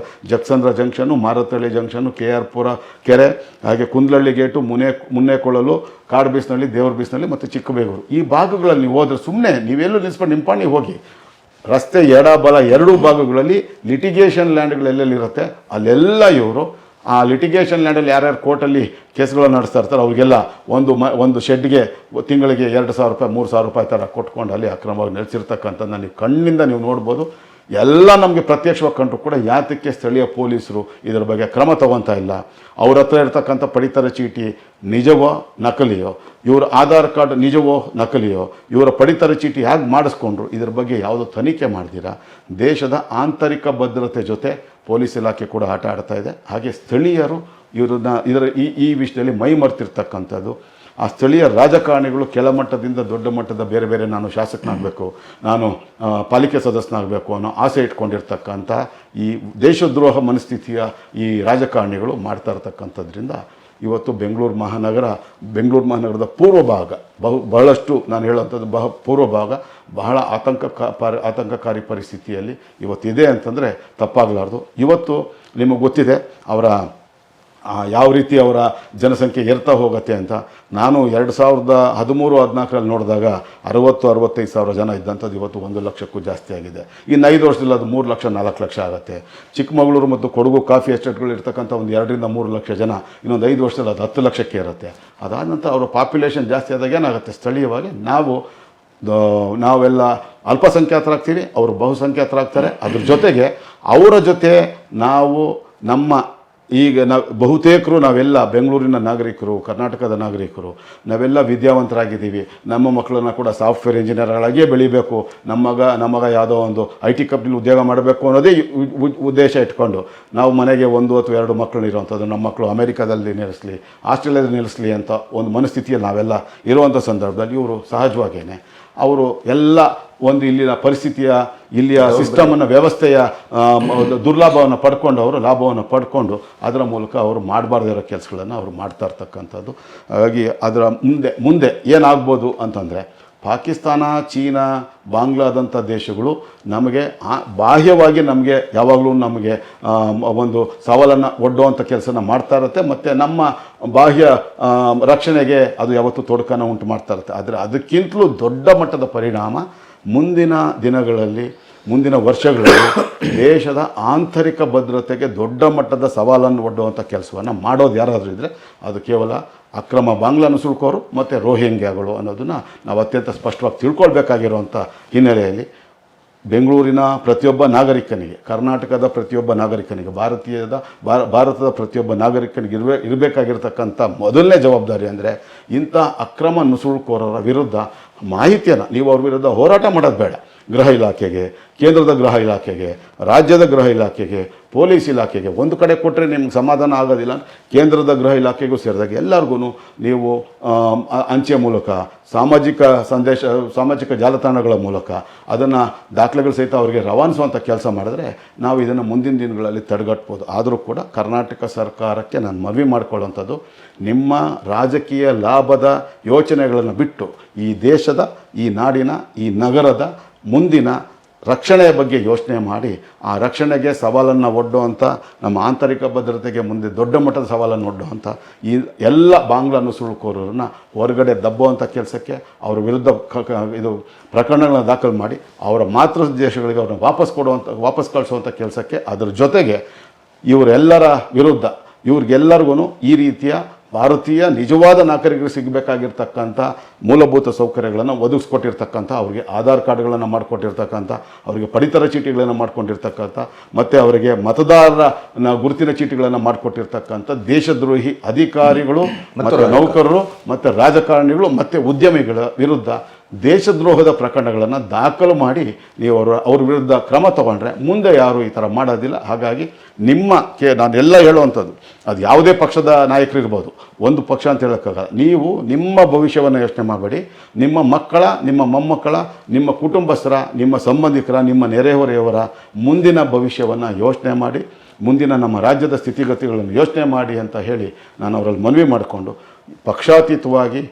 ಜಗಸಂದ್ರ ಜಂಕ್ಷನ್ನು, ಮಾರತ್ತಹಳ್ಳಿ ಜಂಕ್ಷನ್ನು, KR ಪುರ ಕೆರೆ, ಹಾಗೆ ಕುಂದಲಹಳ್ಳಿ ಗೇಟು, ಮುನ್ನೇಕೊಳ್ಳಲು, ಕಾಡುಬೀಸ್ನಳ್ಳಿ, ದೇವ್ರ ಬೀಸ್ನಳ್ಳಿ ಮತ್ತು ಚಿಕ್ಕಬೇಗೂರು ಈ ಭಾಗಗಳಲ್ಲಿ ನೀವು ಹೋದರೆ ಸುಮ್ಮನೆ ನೀವೆಲ್ಲೂ ನಿಲ್ಲಿಸ್ಕೊಂಡು ನಿಂಪಾಣಿ ಹೋಗಿ, ರಸ್ತೆ ಎಡ ಬಲ ಎರಡೂ ಭಾಗಗಳಲ್ಲಿ ಲಿಟಿಗೇಷನ್ ಲ್ಯಾಂಡ್ಗಳೆಲ್ಲೆಲ್ಲಿರುತ್ತೆ ಅಲ್ಲೆಲ್ಲ ಇವರು ಆ ಲಿಟಿಗೇಷನ್ ಲ್ಯಾಂಡಲ್ಲಿ ಯಾರ್ಯಾರು ಕೋರ್ಟಲ್ಲಿ ಕೇಸ್ಗಳನ್ನು ನಡೆಸ್ತಾ ಇರ್ತಾರೆ ಅವ್ರಿಗೆಲ್ಲ ಒಂದು ಶೆಡ್ಗೆ ತಿಂಗಳಿಗೆ 2,000 ರೂಪಾಯಿ 3,000 ರೂಪಾಯಿ ಥರ ಕೊಟ್ಕೊಂಡು ಅಲ್ಲಿ ಅಕ್ರಮವಾಗಿ ನಡೆಸಿರ್ತಕ್ಕಂಥದ್ದನ್ನ ನೀವು ಕಣ್ಣಿಂದ ನೀವು ನೋಡ್ಬೋದು. ಎಲ್ಲ ನಮಗೆ ಪ್ರತ್ಯಕ್ಷವಾಗಿ ಕಂಡ್ರು ಕೂಡ ಯಾತಕ್ಕೆ ಸ್ಥಳೀಯ ಪೊಲೀಸರು ಇದರ ಬಗ್ಗೆ ಕ್ರಮ ತಗೊತಾ ಇಲ್ಲ? ಅವ್ರ ಹತ್ರ ಇರ್ತಕ್ಕಂಥ ಪಡಿತರ ಚೀಟಿ ನಿಜವೋ ನಕಲಿಯೋ, ಇವರ ಆಧಾರ್ ಕಾರ್ಡ್ ನಿಜವೋ ನಕಲಿಯೋ, ಇವರ ಪಡಿತರ ಚೀಟಿ ಹೇಗೆ ಮಾಡಿಸ್ಕೊಂಡ್ರು, ಇದರ ಬಗ್ಗೆ ಯಾವುದೋ ತನಿಖೆ ಮಾಡ್ತೀರಾ? ದೇಶದ ಆಂತರಿಕ ಭದ್ರತೆ ಜೊತೆ ಪೊಲೀಸ್ ಇಲಾಖೆ ಕೂಡ ಆಟ ಆಡ್ತಾ ಇದೆ. ಹಾಗೆ ಸ್ಥಳೀಯರು ಇದರ ಈ ವಿಷಯದಲ್ಲಿ ಮೈ ಮರೆತಿರ್ತಕ್ಕಂಥದ್ದು. ಆ ಸ್ಥಳೀಯ ರಾಜಕಾರಣಿಗಳು ಕೆಳಮಟ್ಟದಿಂದ ದೊಡ್ಡ ಮಟ್ಟದ ಬೇರೆ ಬೇರೆ ನಾನು ಶಾಸಕನಾಗಬೇಕು, ನಾನು ಪಾಲಿಕೆ ಸದಸ್ಯನಾಗಬೇಕು ಅನ್ನೋ ಆಸೆ ಇಟ್ಕೊಂಡಿರ್ತಕ್ಕಂಥ ಈ ದೇಶದ್ರೋಹ ಮನಸ್ಥಿತಿಯ ಈ ರಾಜಕಾರಣಿಗಳು ಮಾಡ್ತಾ ಇರ್ತಕ್ಕಂಥದ್ರಿಂದ ಇವತ್ತು ಬೆಂಗಳೂರು ಮಹಾನಗರದ ಪೂರ್ವ ಭಾಗ ಬಹಳಷ್ಟು ನಾನು ಹೇಳುವಂಥದ್ದು ಪೂರ್ವ ಭಾಗ ಬಹಳ ಆತಂಕಕಾರಿ ಪರಿಸ್ಥಿತಿಯಲ್ಲಿ ಇವತ್ತಿದೆ ಅಂತಂದರೆ ತಪ್ಪಾಗಲಾರ್ದು. ಇವತ್ತು ನಿಮಗೆ ಗೊತ್ತಿದೆ ಅವರ ಯಾವ ರೀತಿ ಅವರ ಜನಸಂಖ್ಯೆ ಏರ್ತಾ ಹೋಗುತ್ತೆ ಅಂತ. ನಾನು 2013-14 ನೋಡಿದಾಗ 60-65 ಸಾವಿರ ಜನ ಇದ್ದಂಥದ್ದು ಇವತ್ತು 1 ಲಕ್ಷಕ್ಕೂ ಜಾಸ್ತಿ ಆಗಿದೆ. ಇನ್ನು 5 ವರ್ಷದಲ್ಲಿ ಅದು 3 ಲಕ್ಷ 4 ಲಕ್ಷ ಆಗುತ್ತೆ. ಚಿಕ್ಕಮಗಳೂರು ಮತ್ತು ಕೊಡಗು ಕಾಫಿ ಎಸ್ಟೇಟ್ಗಳು ಇರ್ತಕ್ಕಂಥ ಒಂದು 2-3 ಲಕ್ಷ ಜನ ಇನ್ನೊಂದು 5 ವರ್ಷದಲ್ಲಿ ಅದು 10 ಲಕ್ಷಕ್ಕೆ ಇರುತ್ತೆ. ಅದಾದ ನಂತರ ಅವರ ಪಾಪ್ಯುಲೇಷನ್ ಜಾಸ್ತಿ ಆದಾಗ ಏನಾಗುತ್ತೆ, ಸ್ಥಳೀಯವಾಗಿ ನಾವೆಲ್ಲ ಅಲ್ಪಸಂಖ್ಯಾತರಾಗ್ತೀವಿ, ಅವರು ಬಹುಸಂಖ್ಯಾತರಾಗ್ತಾರೆ. ಅದ್ರ ಜೊತೆಗೆ ಅವರ ಜೊತೆ ಬಹುತೇಕರು ನಾವೆಲ್ಲ ಬೆಂಗಳೂರಿನ ನಾಗರಿಕರು, ಕರ್ನಾಟಕದ ನಾಗರಿಕರು, ನಾವೆಲ್ಲ ವಿದ್ಯಾವಂತರಾಗಿದ್ದೀವಿ. ನಮ್ಮ ಮಕ್ಕಳನ್ನ ಕೂಡ ಸಾಫ್ಟ್ವೇರ್ ಇಂಜಿನಿಯರ್ಗಳಾಗಿಯೇ ಬೆಳಿಬೇಕು, ನಮಗ ಯಾವುದೋ ಒಂದು IT ಕಂಪ್ನಿಲಿ ಉದ್ಯೋಗ ಮಾಡಬೇಕು ಅನ್ನೋದೇ ಉದ್ದೇಶ ಇಟ್ಕೊಂಡು ನಾವು ಮನೆಗೆ 1 ಅಥವಾ 2 ಮಕ್ಕಳು ಇರುವಂಥದ್ದು, ನಮ್ಮ ಮಕ್ಕಳು ಅಮೆರಿಕಾದಲ್ಲಿ ನೆಲೆಸಲಿ, ಆಸ್ಟ್ರೇಲಿಯಾದಲ್ಲಿ ನೆಲೆಸಲಿ ಅಂತ ಒಂದು ಮನಸ್ಥಿತಿಯಲ್ಲಿ ನಾವೆಲ್ಲ ಇರುವಂಥ ಸಂದರ್ಭದಲ್ಲಿ ಇವರು ಸಹಜವಾಗೇನೆ ಅವರು ಎಲ್ಲ ಒಂದು ಇಲ್ಲಿನ ಪರಿಸ್ಥಿತಿಯ, ಇಲ್ಲಿಯ ಸಿಸ್ಟಮನ್ನು, ವ್ಯವಸ್ಥೆಯ ದುರ್ಲಾಭವನ್ನು ಪಡ್ಕೊಂಡು ಅವರು ಲಾಭವನ್ನು ಪಡ್ಕೊಂಡು ಅದರ ಮೂಲಕ ಅವರು ಮಾಡಬಾರ್ದಿರೋ ಕೆಲಸಗಳನ್ನು ಅವರು ಮಾಡ್ತಾ ಇರ್ತಕ್ಕಂಥದ್ದು. ಹಾಗಾಗಿ ಅದರ ಮುಂದೆ ಏನಾಗ್ಬೋದು ಅಂತಂದರೆ ಪಾಕಿಸ್ತಾನ, ಚೀನಾ, ಬಾಂಗ್ಲಾದಂಥ ದೇಶಗಳು ನಮಗೆ ಬಾಹ್ಯವಾಗಿ ನಮಗೆ ಯಾವಾಗಲೂ ನಮಗೆ ಒಂದು ಸವಾಲನ್ನು ಒಡ್ಡುವಂಥ ಕೆಲಸನ ಮಾಡ್ತಾ ಇರುತ್ತೆ. ಮತ್ತು ನಮ್ಮ ಬಾಹ್ಯ ರಕ್ಷಣೆಗೆ ಅದು ಯಾವತ್ತೂ ತೊಡಕನ್ನು ಉಂಟು ಮಾಡ್ತಾ ಇರುತ್ತೆ. ಆದರೆ ಅದಕ್ಕಿಂತಲೂ ದೊಡ್ಡ ಮಟ್ಟದ ಪರಿಣಾಮ ಮುಂದಿನ ದಿನಗಳಲ್ಲಿ, ಮುಂದಿನ ವರ್ಷಗಳಲ್ಲಿ ದೇಶದ ಆಂತರಿಕ ಭದ್ರತೆಗೆ ದೊಡ್ಡ ಮಟ್ಟದ ಸವಾಲನ್ನು ಒಡ್ಡುವಂಥ ಕೆಲಸವನ್ನು ಮಾಡೋದು ಯಾರಾದರೂ ಇದ್ದರೆ ಅದು ಕೇವಲ ಅಕ್ರಮ ಬಾಂಗ್ಲಾ ನುಸುಳುಕೋರು ಮತ್ತು ರೋಹಿಂಗ್ಯಾಗಳು ಅನ್ನೋದನ್ನು ನಾವು ಅತ್ಯಂತ ಸ್ಪಷ್ಟವಾಗಿ ತಿಳ್ಕೊಳ್ಬೇಕಾಗಿರುವಂಥ ಹಿನ್ನೆಲೆಯಲ್ಲಿ ಬೆಂಗಳೂರಿನ ಪ್ರತಿಯೊಬ್ಬ ನಾಗರಿಕನಿಗೆ, ಕರ್ನಾಟಕದ ಪ್ರತಿಯೊಬ್ಬ ನಾಗರಿಕನಿಗೆ, ಭಾರತದ ಪ್ರತಿಯೊಬ್ಬ ನಾಗರಿಕನಿಗೆ ಇರಬೇಕಾಗಿರ್ತಕ್ಕಂಥ ಮೊದಲನೇ ಜವಾಬ್ದಾರಿ ಅಂದರೆ ಇಂಥ ಅಕ್ರಮ ನುಸುಳುಕೋರರ ವಿರುದ್ಧ ಮಾಹಿತಿಯನ್ನು ನೀವು ಅವ್ರ ವಿರುದ್ಧ ಹೋರಾಟ ಮಾಡೋದು ಬೇಡ. ಗೃಹ ಇಲಾಖೆಗೆ, ಕೇಂದ್ರದ ಗೃಹ ಇಲಾಖೆಗೆ, ರಾಜ್ಯದ ಗೃಹ ಇಲಾಖೆಗೆ, ಪೊಲೀಸ್ ಇಲಾಖೆಗೆ ಒಂದು ಕಡೆ ಕೊಟ್ಟರೆ ನಿಮ್ಗೆ ಸಮಾಧಾನ ಆಗೋದಿಲ್ಲ. ಕೇಂದ್ರದ ಗೃಹ ಇಲಾಖೆಗೂ ಸೇರಿದಾಗ ಎಲ್ಲರಿಗೂ ನೀವು ಅಂಚೆ ಮೂಲಕ, ಸಾಮಾಜಿಕ ಜಾಲತಾಣಗಳ ಮೂಲಕ ಅದನ್ನು ದಾಖಲೆಗಳು ಸಹಿತ ಅವರಿಗೆ ರವಾನಿಸುವಂಥ ಕೆಲಸ ಮಾಡಿದ್ರೆ ನಾವು ಇದನ್ನು ಮುಂದಿನ ದಿನಗಳಲ್ಲಿ ತಡೆಗಟ್ಬೋದು. ಆದರೂ ಕೂಡ ಕರ್ನಾಟಕ ಸರ್ಕಾರಕ್ಕೆ ನಾನು ಮನವಿ ಮಾಡಿಕೊಳ್ಳುವಂಥದ್ದು, ನಿಮ್ಮ ರಾಜಕೀಯ ಲಾಭದ ಯೋಚನೆಗಳನ್ನು ಬಿಟ್ಟು ಈ ದೇಶದ, ಈ ನಾಡಿನ, ಈ ನಗರದ ಮುಂದಿನ ರಕ್ಷಣೆಯ ಬಗ್ಗೆ ಯೋಚನೆ ಮಾಡಿ ಆ ರಕ್ಷಣೆಗೆ ಸವಾಲನ್ನು ಒಡ್ಡುವಂಥ, ನಮ್ಮ ಆಂತರಿಕ ಭದ್ರತೆಗೆ ಮುಂದೆ ದೊಡ್ಡ ಮಟ್ಟದ ಸವಾಲನ್ನು ಒಡ್ಡುವಂಥ ಈ ಎಲ್ಲ ಬಾಂಗ್ಲಾ ನುಸುಳುಕೋರರನ್ನು ಹೊರಗಡೆ ದಬ್ಬುವಂಥ ಕೆಲಸಕ್ಕೆ, ಅವರ ವಿರುದ್ಧ ಇದು ಪ್ರಕರಣಗಳನ್ನು ದಾಖಲು ಮಾಡಿ ಅವರ ಮಾತೃ ದೇಶಗಳಿಗೆ ಅವ್ರನ್ನ ವಾಪಸ್ ಕಳಿಸುವಂಥ ಕೆಲಸಕ್ಕೆ, ಅದರ ಜೊತೆಗೆ ಇವರೆಲ್ಲರ ವಿರುದ್ಧ ಇವ್ರಿಗೆಲ್ಲರಿಗೂ ಈ ರೀತಿಯ ಭಾರತೀಯ ನಿಜವಾದ ನಾಗರಿಕರಿಗೆ ಸಿಗಬೇಕಾಗಿರ್ತಕ್ಕಂಥ ಮೂಲಭೂತ ಸೌಕರ್ಯಗಳನ್ನು ಒದಗಿಸ್ಕೊಟ್ಟಿರ್ತಕ್ಕಂಥ, ಅವರಿಗೆ ಆಧಾರ್ ಕಾರ್ಡ್ಗಳನ್ನು ಮಾಡಿಕೊಟ್ಟಿರ್ತಕ್ಕಂಥ, ಅವರಿಗೆ ಪಡಿತರ ಚೀಟಿಗಳನ್ನು ಮಾಡಿಕೊಂಡಿರ್ತಕ್ಕಂಥ, ಮತ್ತು ಅವರಿಗೆ ಮತದಾರರ ಗುರುತಿನ ಚೀಟಿಗಳನ್ನು ಮಾಡಿಕೊಟ್ಟಿರ್ತಕ್ಕಂಥ ದೇಶದ್ರೋಹಿ ಅಧಿಕಾರಿಗಳು ಮತ್ತು ನೌಕರರು ಮತ್ತು ರಾಜಕಾರಣಿಗಳು ಮತ್ತು ಉದ್ಯಮಿಗಳ ವಿರುದ್ಧ ದೇಶದ್ರೋಹದ ಪ್ರಕರಣಗಳನ್ನು ದಾಖಲು ಮಾಡಿ ನೀವು ಅವ್ರ ವಿರುದ್ಧ ಕ್ರಮ ತಗೊಂಡ್ರೆ ಮುಂದೆ ಯಾರು ಈ ಥರ ಮಾಡೋದಿಲ್ಲ. ಹಾಗಾಗಿ ನಾನೆಲ್ಲ ಹೇಳುವಂಥದ್ದು, ಅದು ಯಾವುದೇ ಪಕ್ಷದ ನಾಯಕರಿರ್ಬೋದು, ಒಂದು ಪಕ್ಷ ಅಂತ ಹೇಳೋಕ್ಕಾಗಲ್ಲ. ನೀವು ನಿಮ್ಮ ಭವಿಷ್ಯವನ್ನು ಯೋಚನೆ ಮಾಡಬೇಡಿ, ನಿಮ್ಮ ಮಕ್ಕಳ, ನಿಮ್ಮ ಮೊಮ್ಮಕ್ಕಳ, ನಿಮ್ಮ ಕುಟುಂಬಸ್ಥರ, ನಿಮ್ಮ ಸಂಬಂಧಿಕರ, ನಿಮ್ಮ ನೆರೆಹೊರೆಯವರ ಮುಂದಿನ ಭವಿಷ್ಯವನ್ನು ಯೋಚನೆ ಮಾಡಿ, ಮುಂದಿನ ನಮ್ಮ ರಾಜ್ಯದ ಸ್ಥಿತಿಗತಿಗಳನ್ನು ಯೋಚನೆ ಮಾಡಿ ಅಂತ ಹೇಳಿ ನಾನು ಅವರಲ್ಲಿ ಮನವಿ ಮಾಡಿಕೊಂಡು, ಪಕ್ಷಾತೀತವಾಗಿ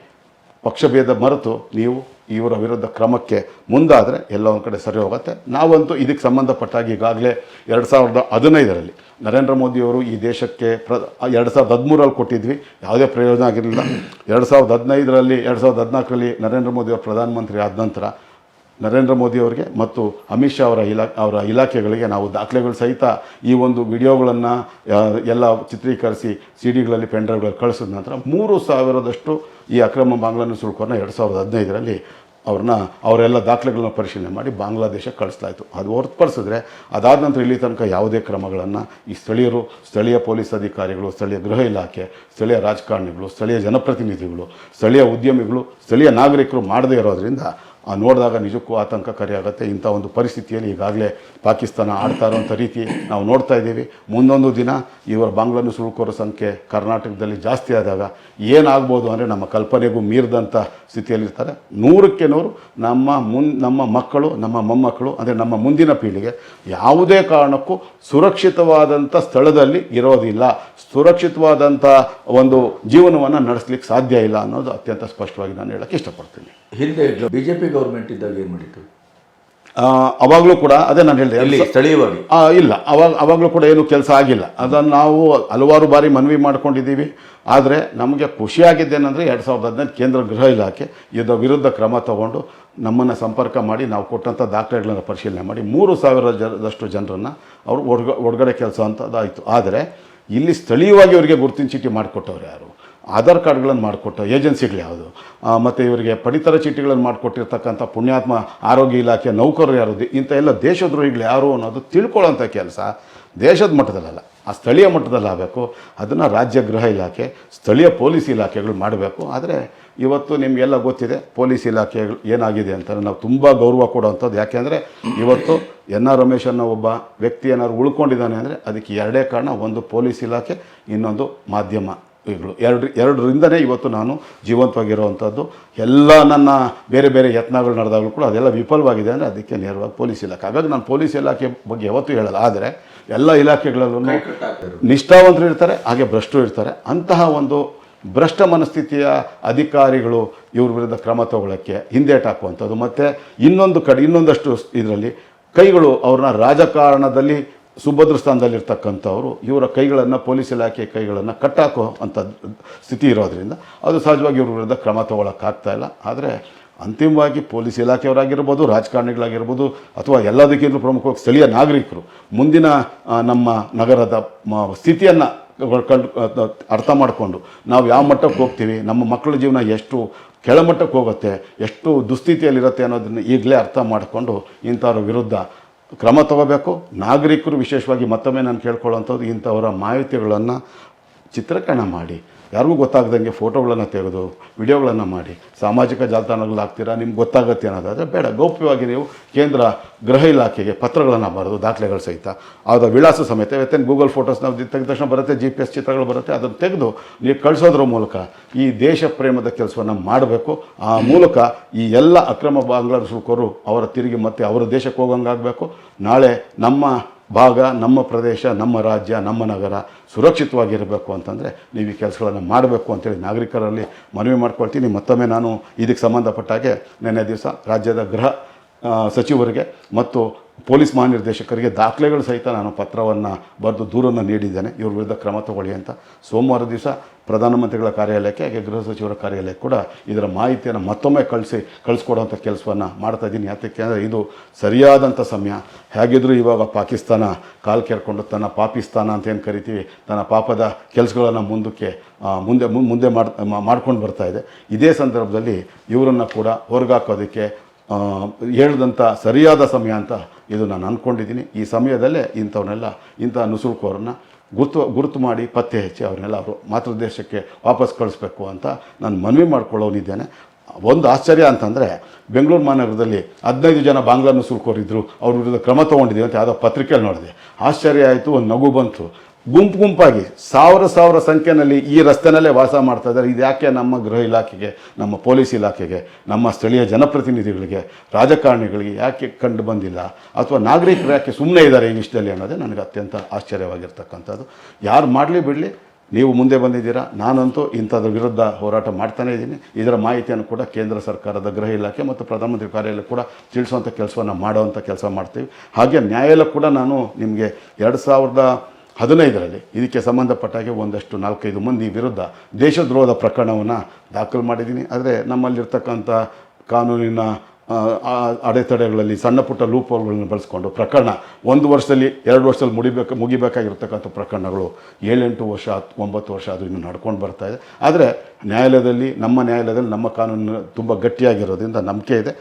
ಪಕ್ಷಭೇದ ಮರೆತು ನೀವು ಇವರ ವಿರುದ್ಧ ಕ್ರಮಕ್ಕೆ ಮುಂದಾದರೆ ಎಲ್ಲ ಒಂದು ಕಡೆ ಸರಿ ಹೋಗುತ್ತೆ. ನಾವಂತೂ ಇದಕ್ಕೆ ಸಂಬಂಧಪಟ್ಟಾಗಿ ಈಗಾಗಲೇ 2015ರಲ್ಲಿ ನರೇಂದ್ರ ಮೋದಿಯವರು ಈ ದೇಶಕ್ಕೆ 2013ರಲ್ಲಿ ಕೊಟ್ಟಿದ್ವಿ, ಯಾವುದೇ ಪ್ರಯೋಜನ ಆಗಿರಲಿಲ್ಲ. 2015ರಲ್ಲಿ 2014ರಲ್ಲಿ ನರೇಂದ್ರ ಮೋದಿಯವರು ಪ್ರಧಾನಮಂತ್ರಿ ಆದ ನಂತರ ನರೇಂದ್ರ ಮೋದಿಯವರಿಗೆ ಮತ್ತು ಅಮಿತ್ ಶಾ ಅವರ ಇಲಾಖೆಗಳಿಗೆ ನಾವು ದಾಖಲೆಗಳು ಸಹಿತ ಈ ಒಂದು ವಿಡಿಯೋಗಳನ್ನು ಎಲ್ಲ ಚಿತ್ರೀಕರಿಸಿ CD-ಗಳಲ್ಲಿ ಪೆನ್ಡ್ರೈವ್ಗಳಲ್ಲಿ ಕಳಿಸಿದ ನಂತರ 3,000ದಷ್ಟು ಈ ಅಕ್ರಮ ಬಾಂಗ್ಲಾ ನುಸುಳುಕೋರನ್ನ 2015ರಲ್ಲಿ ಅವರೆಲ್ಲ ದಾಖಲೆಗಳನ್ನ ಪರಿಶೀಲನೆ ಮಾಡಿ ಬಾಂಗ್ಲಾದೇಶಕ್ಕೆ ಕಳಿಸಲಾಯಿತು. ಅದು ಹೊರತುಪಡಿಸಿದ್ರೆ ಅದಾದ ನಂತರ ಇಲ್ಲಿ ತನಕ ಯಾವುದೇ ಕ್ರಮಗಳನ್ನು ಈ ಸ್ಥಳೀಯ ಪೊಲೀಸ್ ಅಧಿಕಾರಿಗಳು, ಸ್ಥಳೀಯ ಗೃಹ ಇಲಾಖೆ, ಸ್ಥಳೀಯ ರಾಜಕಾರಣಿಗಳು, ಸ್ಥಳೀಯ ಜನಪ್ರತಿನಿಧಿಗಳು, ಸ್ಥಳೀಯ ಉದ್ಯಮಿಗಳು, ಸ್ಥಳೀಯ ನಾಗರಿಕರು ಮಾಡದೇ ಇರೋದರಿಂದ ನೋಡಿದಾಗ ನಿಜಕ್ಕೂ ಆತಂಕಕಾರಿ ಆಗುತ್ತೆ. ಇಂಥ ಒಂದು ಪರಿಸ್ಥಿತಿಯಲ್ಲಿ ಈಗಾಗಲೇ ಪಾಕಿಸ್ತಾನ ಆಡ್ತಾ ಇರೋಂಥ ರೀತಿ ನಾವು ನೋಡ್ತಾ ಇದ್ದೀವಿ. ಮುಂದೊಂದು ದಿನ ಇವರ ಬಾಂಗ್ಲಾ ನುಸುಳುಕೋರ ಸಂಖ್ಯೆ ಕರ್ನಾಟಕದಲ್ಲಿ ಜಾಸ್ತಿ ಆದಾಗ ಏನಾಗ್ಬೋದು ಅಂದರೆ ನಮ್ಮ ಕಲ್ಪನೆಗೂ ಮೀರಿದಂಥ ಸ್ಥಿತಿಯಲ್ಲಿರ್ತಾರೆ. 100ಕ್ಕೆ 100 ನಮ್ಮ ಮಕ್ಕಳು, ನಮ್ಮ ಮೊಮ್ಮಕ್ಕಳು, ಅಂದರೆ ನಮ್ಮ ಮುಂದಿನ ಪೀಳಿಗೆ ಯಾವುದೇ ಕಾರಣಕ್ಕೂ ಸುರಕ್ಷಿತವಾದಂಥ ಸ್ಥಳದಲ್ಲಿ ಇರೋದಿಲ್ಲ, ಸುರಕ್ಷಿತವಾದಂಥ ಒಂದು ಜೀವನವನ್ನು ನಡೆಸಲಿಕ್ಕೆ ಸಾಧ್ಯ ಇಲ್ಲ ಅನ್ನೋದು ಅತ್ಯಂತ ಸ್ಪಷ್ಟವಾಗಿ ನಾನು ಹೇಳೋಕ್ಕೆ ಇಷ್ಟಪಡ್ತೀನಿ. ಹಿಂದೆ BJP ಗೌರ್ಮೆಂಟ್ ಇದ್ದಾಗ ಏನು ಮಾಡಿತ್ತು? ಅವಾಗಲೂ ಕೂಡ ಅದೇ ನಾನು ಹೇಳಿದೆ, ಸ್ಥಳೀಯವಾಗಿ ಇಲ್ಲ, ಅವಾಗಲೂ ಕೂಡ ಏನೂ ಕೆಲಸ ಆಗಿಲ್ಲ. ಅದನ್ನು ನಾವು ಹಲವಾರು ಬಾರಿ ಮನವಿ ಮಾಡ್ಕೊಂಡಿದ್ದೀವಿ. ಆದರೆ ನಮಗೆ ಖುಷಿಯಾಗಿದ್ದೇನೆಂದರೆ 2015 ಕೇಂದ್ರ ಗೃಹ ಇಲಾಖೆ ಇದರ ವಿರುದ್ಧ ಕ್ರಮ ತಗೊಂಡು ನಮ್ಮನ್ನು ಸಂಪರ್ಕ ಮಾಡಿ ನಾವು ಕೊಟ್ಟಂಥ ದಾಖಲೆಗಳನ್ನು ಪರಿಶೀಲನೆ ಮಾಡಿ 3,000ದಷ್ಟು ಜನರನ್ನು ಅವರು ಒಳಗಡೆ ಕೆಲಸ ಅಂತದಾಯಿತು. ಆದರೆ ಇಲ್ಲಿ ಸ್ಥಳೀಯವಾಗಿ ಅವರಿಗೆ ಗುರುತಿನ ಚೀಟಿ ಮಾಡಿಕೊಟ್ಟವ್ರು ಯಾರು, ಆಧಾರ್ ಕಾರ್ಡ್ಗಳನ್ನು ಮಾಡಿಕೊಟ್ಟ ಏಜೆನ್ಸಿಗಳು ಯಾವುದು, ಮತ್ತು ಇವರಿಗೆ ಪಡಿತರ ಚೀಟಿಗಳನ್ನು ಮಾಡಿಕೊಟ್ಟಿರ್ತಕ್ಕಂಥ ಪುಣ್ಯಾತ್ಮ ಆರೋಗ್ಯ ಇಲಾಖೆ ನೌಕರರು ಯಾರು, ಇಂಥ ಎಲ್ಲ ದೇಶದ್ರೋಹಿಗಳು ಯಾರು ಅನ್ನೋದು ತಿಳ್ಕೊಳ್ಳೋಂಥ ಕೆಲಸ ದೇಶದ ಮಟ್ಟದಲ್ಲ, ಆ ಸ್ಥಳೀಯ ಮಟ್ಟದಲ್ಲಿ ಆಗಬೇಕು. ಅದನ್ನು ರಾಜ್ಯ ಗೃಹ ಇಲಾಖೆ, ಸ್ಥಳೀಯ ಪೊಲೀಸ್ ಇಲಾಖೆಗಳು ಮಾಡಬೇಕು. ಆದರೆ ಇವತ್ತು ನಿಮಗೆಲ್ಲ ಗೊತ್ತಿದೆ ಪೊಲೀಸ್ ಇಲಾಖೆಗಳು ಏನಾಗಿದೆ ಅಂತ. ನಾವು ತುಂಬ ಗೌರವ ಕೊಡುವಂಥದ್ದು. ಯಾಕೆಂದರೆ ಇವತ್ತು NR ರಮೇಶ್ ಅನ್ನೋ ಒಬ್ಬ ವ್ಯಕ್ತಿ ಏನಾದ್ರು ಉಳ್ಕೊಂಡಿದ್ದಾನೆ ಅಂದರೆ ಅದಕ್ಕೆ ಎರಡೇ ಕಾರಣ, ಒಂದು ಪೊಲೀಸ್ ಇಲಾಖೆ, ಇನ್ನೊಂದು ಮಾಧ್ಯಮ. ಎರಡರಿಂದನೇ ಇವತ್ತು ನಾನು ಜೀವಂತವಾಗಿರುವಂಥದ್ದು. ಎಲ್ಲ ನನ್ನ ಬೇರೆ ಬೇರೆ ಯತ್ನಗಳು ನಡೆದಾಗಲೂ ಕೂಡ ಅದೆಲ್ಲ ವಿಫಲವಾಗಿದೆ ಅಂದರೆ ಅದಕ್ಕೆ ನೇರವಾಗಿ ಪೊಲೀಸ್ ಇಲಾಖೆ. ಹಾಗಾಗಿ ನಾನು ಪೊಲೀಸ್ ಇಲಾಖೆ ಬಗ್ಗೆ ಯಾವತ್ತೂ ಹೇಳಲ್ಲ. ಆದರೆ ಎಲ್ಲ ಇಲಾಖೆಗಳಲ್ಲೂ ನಿಷ್ಠಾವಂತರು ಇರ್ತಾರೆ, ಹಾಗೆ ಭ್ರಷ್ಟರು ಇರ್ತಾರೆ. ಅಂತಹ ಒಂದು ಭ್ರಷ್ಟ ಮನಸ್ಥಿತಿಯ ಅಧಿಕಾರಿಗಳು ಇವ್ರ ವಿರುದ್ಧ ಕ್ರಮ ತಗೊಳ್ಳೋಕ್ಕೆ ಹಿಂದೇಟಾಕುವಂಥದ್ದು. ಮತ್ತು ಇನ್ನೊಂದಷ್ಟು ಇದರಲ್ಲಿ ಕೈಗಳು ಅವ್ರನ್ನ ರಾಜಕಾರಣದಲ್ಲಿ ಸುಭದ್ರ ಸ್ಥಾನದಲ್ಲಿರ್ತಕ್ಕಂಥವ್ರು ಇವರ ಕೈಗಳನ್ನು, ಪೊಲೀಸ್ ಇಲಾಖೆ ಕೈಗಳನ್ನು ಕಟ್ಟಾಕೋ ಅಂಥ ಸ್ಥಿತಿ ಇರೋದರಿಂದ ಅದು ಸಹಜವಾಗಿ ಇವ್ರ ವಿರುದ್ಧ ಕ್ರಮ ತಗೊಳ್ಳೋಕ್ಕಾಗ್ತಾಯಿಲ್ಲ. ಆದರೆ ಅಂತಿಮವಾಗಿ ಪೊಲೀಸ್ ಇಲಾಖೆಯವರಾಗಿರ್ಬೋದು, ರಾಜಕಾರಣಿಗಳಾಗಿರ್ಬೋದು, ಅಥವಾ ಎಲ್ಲದಕ್ಕಿಂತ ಪ್ರಮುಖವಾಗಿ ಸ್ಥಳೀಯ ನಾಗರಿಕರು ಮುಂದಿನ ನಮ್ಮ ನಗರದ ಸ್ಥಿತಿಯನ್ನು ಅರ್ಥ ಮಾಡಿಕೊಂಡು ನಾವು ಯಾವ ಮಟ್ಟಕ್ಕೆ ಹೋಗ್ತೀವಿ, ನಮ್ಮ ಮಕ್ಕಳ ಜೀವನ ಎಷ್ಟು ಕೆಳಮಟ್ಟಕ್ಕೆ ಹೋಗುತ್ತೆ, ಎಷ್ಟು ದುಸ್ಥಿತಿಯಲ್ಲಿರುತ್ತೆ ಅನ್ನೋದನ್ನು ಈಗಲೇ ಅರ್ಥ ಮಾಡಿಕೊಂಡು ಇಂಥವ್ರ ವಿರುದ್ಧ ಕ್ರಮ ತಗೋಬೇಕು. ನಾಗರಿಕರು ವಿಶೇಷವಾಗಿ ಮತ್ತೊಮ್ಮೆ ನಾನು ಕೇಳ್ಕೊಳ್ಳೋವಂಥದ್ದು, ಇಂಥವರ ಮಾಹಿತಿಗಳನ್ನು ಚಿತ್ರೀಕರಣ ಮಾಡಿ, ಯಾರಿಗೂ ಗೊತ್ತಾಗ್ದಂಗೆ ಫೋಟೋಗಳನ್ನು ತೆಗೆದು ವಿಡಿಯೋಗಳನ್ನು ಮಾಡಿ ಸಾಮಾಜಿಕ ಜಾಲತಾಣಗಳು ಹಾಕ್ತೀರಾ, ನಿಮ್ಗೆ ಗೊತ್ತಾಗುತ್ತೆ ಅನ್ನೋದಾದರೆ ಬೇಡ. ಗೌಪ್ಯವಾಗಿ ನೀವು ಕೇಂದ್ರ ಗೃಹ ಇಲಾಖೆಗೆ ಪತ್ರಗಳನ್ನು ಬರೆದು ದಾಖಲೆಗಳು ಸಹಿತ ಅದರ ವಿಳಾಸ ಸಮೇತ, ಇವತ್ತೇನು ಗೂಗಲ್ ಫೋಟೋಸ್ ನಾವು ತೆಗೆದ ತಕ್ಷಣ ಬರುತ್ತೆ, GPS ಚಿತ್ರಗಳು ಬರುತ್ತೆ, ಅದನ್ನು ತೆಗೆದು ನೀವು ಕಳಿಸೋದ್ರ ಮೂಲಕ ಈ ದೇಶ ಪ್ರೇಮದ ಕೆಲಸವನ್ನು ಮಾಡಬೇಕು. ಆ ಮೂಲಕ ಈ ಎಲ್ಲ ಅಕ್ರಮ ಬಾಂಗ್ಲಾ ನುಸುಳುಕೋರು ಅವರ ತಿರುಗಿ ಮತ್ತೆ ಅವರ ದೇಶಕ್ಕೆ ಹೋಗಂಗಾಗಬೇಕು. ನಾಳೆ ನಮ್ಮ ಭಾಗ, ನಮ್ಮ ಪ್ರದೇಶ, ನಮ್ಮ ರಾಜ್ಯ, ನಮ್ಮ ನಗರ ಸುರಕ್ಷಿತವಾಗಿರಬೇಕು ಅಂತಂದರೆ ನೀವು ಈ ಕೆಲಸಗಳನ್ನು ಮಾಡಬೇಕು ಅಂತೇಳಿ ನಾಗರಿಕರಲ್ಲಿ ಮನವಿ ಮಾಡ್ಕೊಳ್ತೀನಿ. ಮತ್ತೊಮ್ಮೆ ನಾನು ಇದಕ್ಕೆ ಸಂಬಂಧಪಟ್ಟಾಗೆ ನಿನ್ನೆ ದಿವಸ ರಾಜ್ಯದ ಗೃಹ ಸಚಿವರಿಗೆ ಮತ್ತು ಪೊಲೀಸ್ ಮಹಾನಿರ್ದೇಶಕರಿಗೆ ದಾಖಲೆಗಳು ಸಹಿತ ನಾನು ಪತ್ರವನ್ನು ಬರೆದು ದೂರನ್ನು ನೀಡಿದ್ದೇನೆ, ಇವ್ರ ವಿರುದ್ಧ ಕ್ರಮ ತಗೊಳ್ಳಿ ಅಂತ. ಸೋಮವಾರ ದಿವಸ ಪ್ರಧಾನಮಂತ್ರಿಗಳ ಕಾರ್ಯಾಲಯಕ್ಕೆ ಹಾಗೆ ಗೃಹ ಸಚಿವರ ಕಾರ್ಯಾಲಯಕ್ಕೆ ಕೂಡ ಇದರ ಮಾಹಿತಿಯನ್ನು ಮತ್ತೊಮ್ಮೆ ಕಳಿಸ್ಕೊಡೋಂಥ ಕೆಲಸವನ್ನು ಮಾಡ್ತಾ ಇದ್ದೀನಿ. ಯಾತಕ್ಕೆ ಅಂದರೆ ಇದು ಸರಿಯಾದಂಥ ಸಮಯ. ಹೇಗಿದ್ದರೂ ಇವಾಗ ಪಾಕಿಸ್ತಾನ ಕಾಲು ಕೆರ್ಕೊಂಡು ತನ್ನ ಪಾಕಿಸ್ತಾನ ಅಂತ ಏನು ಕರಿತೀವಿ, ತನ್ನ ಪಾಪದ ಕೆಲಸಗಳನ್ನು ಮುಂದೆ ಮಾಡ್ಕೊಂಡು ಬರ್ತಾ ಇದೆ. ಇದೇ ಸಂದರ್ಭದಲ್ಲಿ ಇವರನ್ನು ಕೂಡ ಹೊರಗಾಕೋದಕ್ಕೆ ಹೇಳಿದಂಥ ಸರಿಯಾದ ಸಮಯ ಅಂತ ಇದು ನಾನು ಅಂದ್ಕೊಂಡಿದ್ದೀನಿ. ಈ ಸಮಯದಲ್ಲೇ ಇಂಥ ನುಸುಳುಕೋರನ್ನ ಗುರುತು ಮಾಡಿ ಪತ್ತೆ ಹಚ್ಚಿ ಅವ್ರನ್ನೆಲ್ಲ ಅವರು ಮಾತೃದೇಶಕ್ಕೆ ವಾಪಸ್ ಕಳಿಸ್ಬೇಕು ಅಂತ ನಾನು ಮನವಿ ಮಾಡ್ಕೊಳ್ಳೋನಿದ್ದೇನೆ. ಒಂದು ಆಶ್ಚರ್ಯ ಅಂತಂದರೆ, ಬೆಂಗಳೂರು ಮಹಾನಗರದಲ್ಲಿ 15 ಜನ ಬಾಂಗ್ಲಾ ನುಸುಳುಕೋರಿದ್ರು, ಅವ್ರ ವಿರುದ್ಧ ಕ್ರಮ ತೊಗೊಂಡಿದ್ದೀವಿ ಅಂತ ಯಾವುದೋ ಪತ್ರಿಕೆಯಲ್ಲಿ ನೋಡಿದೆ. ಆಶ್ಚರ್ಯ ಆಯಿತು, ಒಂದು ನಗು ಬಂತು. ಗುಂಪಾಗಿ ಸಾವಿರ ಸಂಖ್ಯೆಯಲ್ಲಿ ಈ ರಸ್ತೆನಲ್ಲೇ ವಾಸ ಮಾಡ್ತಾ ಇದ್ದಾರೆ. ಇದು ಯಾಕೆ ನಮ್ಮ ಗೃಹ ಇಲಾಖೆಗೆ, ನಮ್ಮ ಪೊಲೀಸ್ ಇಲಾಖೆಗೆ, ನಮ್ಮ ಸ್ಥಳೀಯ ಜನಪ್ರತಿನಿಧಿಗಳಿಗೆ, ರಾಜಕಾರಣಿಗಳಿಗೆ ಯಾಕೆ ಕಂಡು ಬಂದಿಲ್ಲ, ಅಥವಾ ನಾಗರಿಕರು ಯಾಕೆ ಸುಮ್ಮನೆ ಇದ್ದಾರೆ ಈ ವಿಷಯದಲ್ಲಿ ಅನ್ನೋದೇ ನನಗೆ ಅತ್ಯಂತ ಆಶ್ಚರ್ಯವಾಗಿರ್ತಕ್ಕಂಥದ್ದು. ಯಾರು ಮಾಡಲಿ ಬಿಡಲಿ, ನೀವು ಮುಂದೆ ಬಂದಿದ್ದೀರಾ. ನಾನಂತೂ ಇಂಥದ್ರ ವಿರುದ್ಧ ಹೋರಾಟ ಮಾಡ್ತಾನೇ ಇದ್ದೀನಿ. ಇದರ ಮಾಹಿತಿಯನ್ನು ಕೂಡ ಕೇಂದ್ರ ಸರ್ಕಾರದ ಗೃಹ ಇಲಾಖೆ ಮತ್ತು ಪ್ರಧಾನಮಂತ್ರಿ ಕಾರ್ಯಾಲಯ ಕೂಡ ತಿಳಿಸುವಂಥ ಕೆಲಸವನ್ನು ಮಾಡುವಂಥ ಕೆಲಸ ಮಾಡ್ತೀವಿ. ಹಾಗೆ ನ್ಯಾಯಾಲಯ ಕೂಡ ನಾನು ನಿಮಗೆ 2015ರಲ್ಲಿ ಇದಕ್ಕೆ ಸಂಬಂಧಪಟ್ಟಾಗೆ ಒಂದಷ್ಟು 4-5 ಮಂದಿ ವಿರುದ್ಧ ದೇಶದ್ರೋಹದ ಪ್ರಕರಣವನ್ನು ದಾಖಲು ಮಾಡಿದ್ದೀನಿ. ಆದರೆ ನಮ್ಮಲ್ಲಿರ್ತಕ್ಕಂಥ ಕಾನೂನಿನ ಅಡೆತಡೆಗಳಲ್ಲಿ ಸಣ್ಣ ಪುಟ್ಟ ಲೂಪೋಲ್ಗಳನ್ನು ಬಳಸ್ಕೊಂಡು ಪ್ರಕರಣ 1 ವರ್ಷದಲ್ಲಿ 2 ವರ್ಷದಲ್ಲಿ ಮುಗಿಬೇಕಾಗಿರ್ತಕ್ಕಂಥ ಪ್ರಕರಣಗಳು 7-8 ವರ್ಷ 9 ವರ್ಷ ಅದು ಇನ್ನೂ ನಡ್ಕೊಂಡು ಬರ್ತಾ ಇದೆ. ಆದರೆ ನಮ್ಮ ನ್ಯಾಯಾಲಯದಲ್ಲಿ ನಮ್ಮ ಕಾನೂನು ತುಂಬ ಗಟ್ಟಿಯಾಗಿರೋದ್ರಿಂದ ನಂಬಿಕೆ ಇದೆ.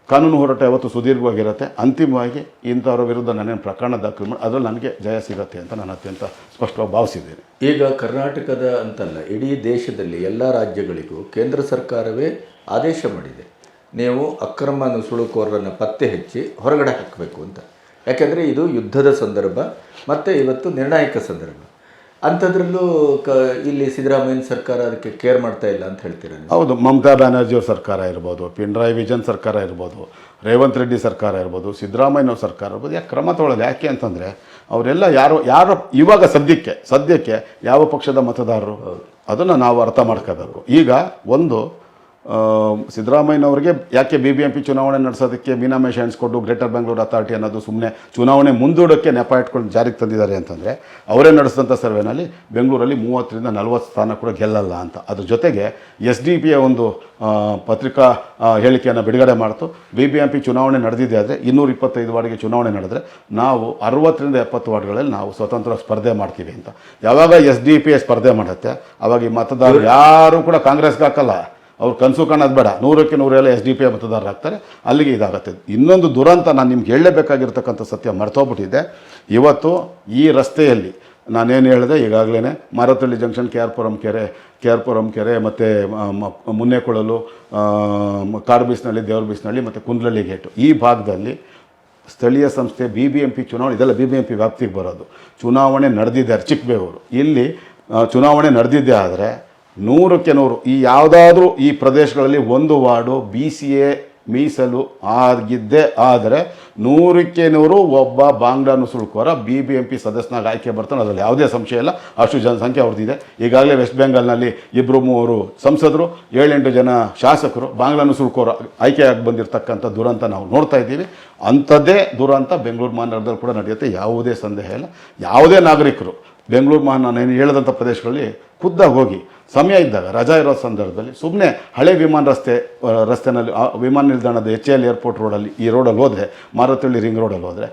ಕಾನೂನು ಹೋರಾಟ ಯಾವತ್ತು ಸುದೀರ್ಘವಾಗಿರುತ್ತೆ. ಅಂತಿಮವಾಗಿ ಇಂಥವರ ವಿರುದ್ಧ ನಾನೇನು ಪ್ರಕರಣ ದಾಖಲು ಮಾಡಿ ಅದರಲ್ಲಿ ನನಗೆ ಜಯ ಸಿಗುತ್ತೆ ಅಂತ ನಾನು ಅತ್ಯಂತ ಸ್ಪಷ್ಟವಾಗಿ ಭಾವಿಸಿದ್ದೇನೆ. ಈಗ ಕರ್ನಾಟಕದ ಅಂತಲ್ಲ, ಇಡೀ ದೇಶದಲ್ಲಿ ಎಲ್ಲ ರಾಜ್ಯಗಳಿಗೂ ಕೇಂದ್ರ ಸರ್ಕಾರವೇ ಆದೇಶ ಮಾಡಿದೆ, ನೀವು ಅಕ್ರಮ ನುಸುಳುಕೋರರನ್ನು ಪತ್ತೆ ಹಚ್ಚಿ ಹೊರಗಡೆ ಹಾಕಬೇಕು ಅಂತ. ಯಾಕೆಂದರೆ ಇದು ಯುದ್ಧದ ಸಂದರ್ಭ ಮತ್ತು ಇವತ್ತು ನಿರ್ಣಾಯಕ ಸಂದರ್ಭ. ಅಂಥದ್ರಲ್ಲೂ ಇಲ್ಲಿ ಸಿದ್ದರಾಮಯ್ಯನ ಸರ್ಕಾರ ಅದಕ್ಕೆ ಕೇರ್ ಮಾಡ್ತಾ ಇಲ್ಲ ಅಂತ ಹೇಳ್ತೀರಾ? ಹೌದು, ಮಮತಾ ಬ್ಯಾನರ್ಜಿಯವ್ರ ಸರ್ಕಾರ ಇರ್ಬೋದು, ಪಿಣರಾಯಿ ವಿಜಯನ್ ಸರ್ಕಾರ ಇರ್ಬೋದು, ರೇವಂತ್ ರೆಡ್ಡಿ ಸರ್ಕಾರ ಇರ್ಬೋದು, ಸಿದ್ದರಾಮಯ್ಯನವ್ರ ಸರ್ಕಾರ ಇರ್ಬೋದು, ಯಾಕೆ ಕ್ರಮ ತೊಗೊಳ್ಳೋದು? ಯಾಕೆ ಅಂತಂದರೆ ಅವರೆಲ್ಲ ಯಾರು ಇವಾಗ ಸದ್ಯಕ್ಕೆ ಯಾವ ಪಕ್ಷದ ಮತದಾರರು ಅದನ್ನು ನಾವು ಅರ್ಥ ಮಾಡ್ಕೋಬೇಕು. ಈಗ ಒಂದು ಸಿದ್ದರಾಮಯ್ಯನವರಿಗೆ ಯಾಕೆ BBMP ಚುನಾವಣೆ ನಡೆಸೋದಕ್ಕೆ ಮೀನಾಮೇಷ ಎಣಿಸ್ಕೊಂಡು ಗ್ರೇಟರ್ ಬೆಂಗಳೂರು ಅಥಾರಿಟಿ ಅನ್ನೋದು ಸುಮ್ಮನೆ ಚುನಾವಣೆ ಮುಂದೂಡೋಕ್ಕೆ ನೆಪ ಇಟ್ಕೊಂಡು ಜಾರಿಗೆ ತಂದಿದ್ದಾರೆ ಅಂತಂದರೆ, ಅವರೇ ನಡೆಸಿದಂಥ ಸರ್ವೆನಲ್ಲಿ ಬೆಂಗಳೂರಲ್ಲಿ 30ರಿಂದ 40 ಸ್ಥಾನ ಕೂಡ ಗೆಲ್ಲಲ್ಲ ಅಂತ. ಅದ್ರ ಜೊತೆಗೆ SDPಯ ಒಂದು ಪತ್ರಿಕಾ ಹೇಳಿಕೆಯನ್ನು ಬಿಡುಗಡೆ ಮಾಡ್ತು. BBMP ಚುನಾವಣೆ ನಡೆದಿದೆ ಆದರೆ 225 ವಾರ್ಡ್ಗೆ ಚುನಾವಣೆ ನಡೆದರೆ ನಾವು 60ರಿಂದ 70 ವಾರ್ಡ್ಗಳಲ್ಲಿ ನಾವು ಸ್ವತಂತ್ರ ಸ್ಪರ್ಧೆ ಮಾಡ್ತೀವಿ ಅಂತ. ಯಾವಾಗ SDP ಸ್ಪರ್ಧೆ ಮಾಡುತ್ತೆ ಆವಾಗ ಈ ಮತದಾರರು ಯಾರೂ ಕೂಡ ಕಾಂಗ್ರೆಸ್ಗೆ ಹಾಕಲ್ಲ. ಅವ್ರು ಕನಸು ಕಾಣೋದು ಬೇಡ, 100ಕ್ಕೆ 100 SDP ಮತದಾರರು ಆಗ್ತಾರೆ. ಅಲ್ಲಿಗೆ ಇದಾಗುತ್ತೆ. ಇನ್ನೊಂದು ದುರಂತ ನಾನು ನಿಮ್ಗೆ ಹೇಳಲೇಬೇಕಾಗಿರ್ತಕ್ಕಂಥ ಸತ್ಯ ಮರ್ತೋಗ್ಬಿಟ್ಟಿದೆ. ಇವತ್ತು ಈ ರಸ್ತೆಯಲ್ಲಿ ನಾನೇನು ಹೇಳಿದೆ ಈಗಾಗಲೇ, ಮಾರತಳ್ಳಿ ಜಂಕ್ಷನ್, KR ಕೆರೆ ಮತ್ತು ಮುನ್ನೆಕೊಳಲು, ಕಾಡುಬೀಸ್ನಳ್ಳಿ, ದೇವ್ರಬೀಸ್ನಳ್ಳಿ ಮತ್ತು ಕುಂದ್ಲಳ್ಳಿ ಗೇಟು, ಈ ಭಾಗದಲ್ಲಿ ಸ್ಥಳೀಯ ಸಂಸ್ಥೆ BBMP ಚುನಾವಣೆ, ಇದೆಲ್ಲ BBMP ವ್ಯಾಪ್ತಿಗೆ ಬರೋದು. ಚುನಾವಣೆ ನಡೆದಿದೆ ಚಿಕ್ಕಬೇಗೂರು, ಇಲ್ಲಿ ಚುನಾವಣೆ ನಡೆದಿದ್ದೆ ಆದರೆ 100ಕ್ಕೆ 100 ಈ ಯಾವುದಾದ್ರೂ ಈ ಪ್ರದೇಶಗಳಲ್ಲಿ ಒಂದು ವಾರ್ಡು BCA ಮೀಸಲು ಆಗಿದ್ದೇ ಆದರೆ 100ಕ್ಕೆ 100 ಒಬ್ಬ ಬಾಂಗ್ಲಾ ನುಸುಳುಕೋರ BBMP ಸದಸ್ಯನಾಗಿ ಆಯ್ಕೆ ಬರ್ತಾನೆ. ಅದರಲ್ಲಿ ಯಾವುದೇ ಸಂಶಯ ಇಲ್ಲ. ಅಷ್ಟು ಜನಸಂಖ್ಯೆ ಅವ್ರದ್ದಿದೆ. ಈಗಾಗಲೇ ವೆಸ್ಟ್ ಬೆಂಗಾಲ್ನಲ್ಲಿ 2-3 ಸಂಸದರು, 7-8 ಜನ ಶಾಸಕರು ಬಾಂಗ್ಲಾ ನುಸುಳುಕೋರ ಆಯ್ಕೆಯಾಗಿ ಬಂದಿರತಕ್ಕಂಥ ದುರಂತ ನಾವು ನೋಡ್ತಾ ಇದ್ದೀವಿ. ಅಂಥದ್ದೇ ದುರಂತ ಬೆಂಗಳೂರು ಮಹಾನಗರದಲ್ಲಿ ಕೂಡ ನಡೆಯುತ್ತೆ, ಯಾವುದೇ ಸಂದೇಹ ಇಲ್ಲ. ಯಾವುದೇ ನಾಗರಿಕರು ಬೆಂಗಳೂರು ನಾನು ಹೇಳಿದಂಥ ಪ್ರದೇಶಗಳಲ್ಲಿ ಖುದ್ದಾಗಿ ಹೋಗಿ ಸಮಯ ಇದ್ದಾಗ ರಜಾ ಇರೋ ಸಂದರ್ಭದಲ್ಲಿ ಸುಮ್ಮನೆ ಹಳೆ ರಸ್ತೆನಲ್ಲಿ ವಿಮಾನ ನಿಲ್ದಾಣದ HAL ಏರ್ಪೋರ್ಟ್ ರೋಡಲ್ಲಿ ಈ ರೋಡಲ್ಲಿ ಹೋದರೆ, ಮಾರತಳ್ಳಿ ರಿಂಗ್ ರೋಡಲ್ಲಿ ಹೋದರೆ,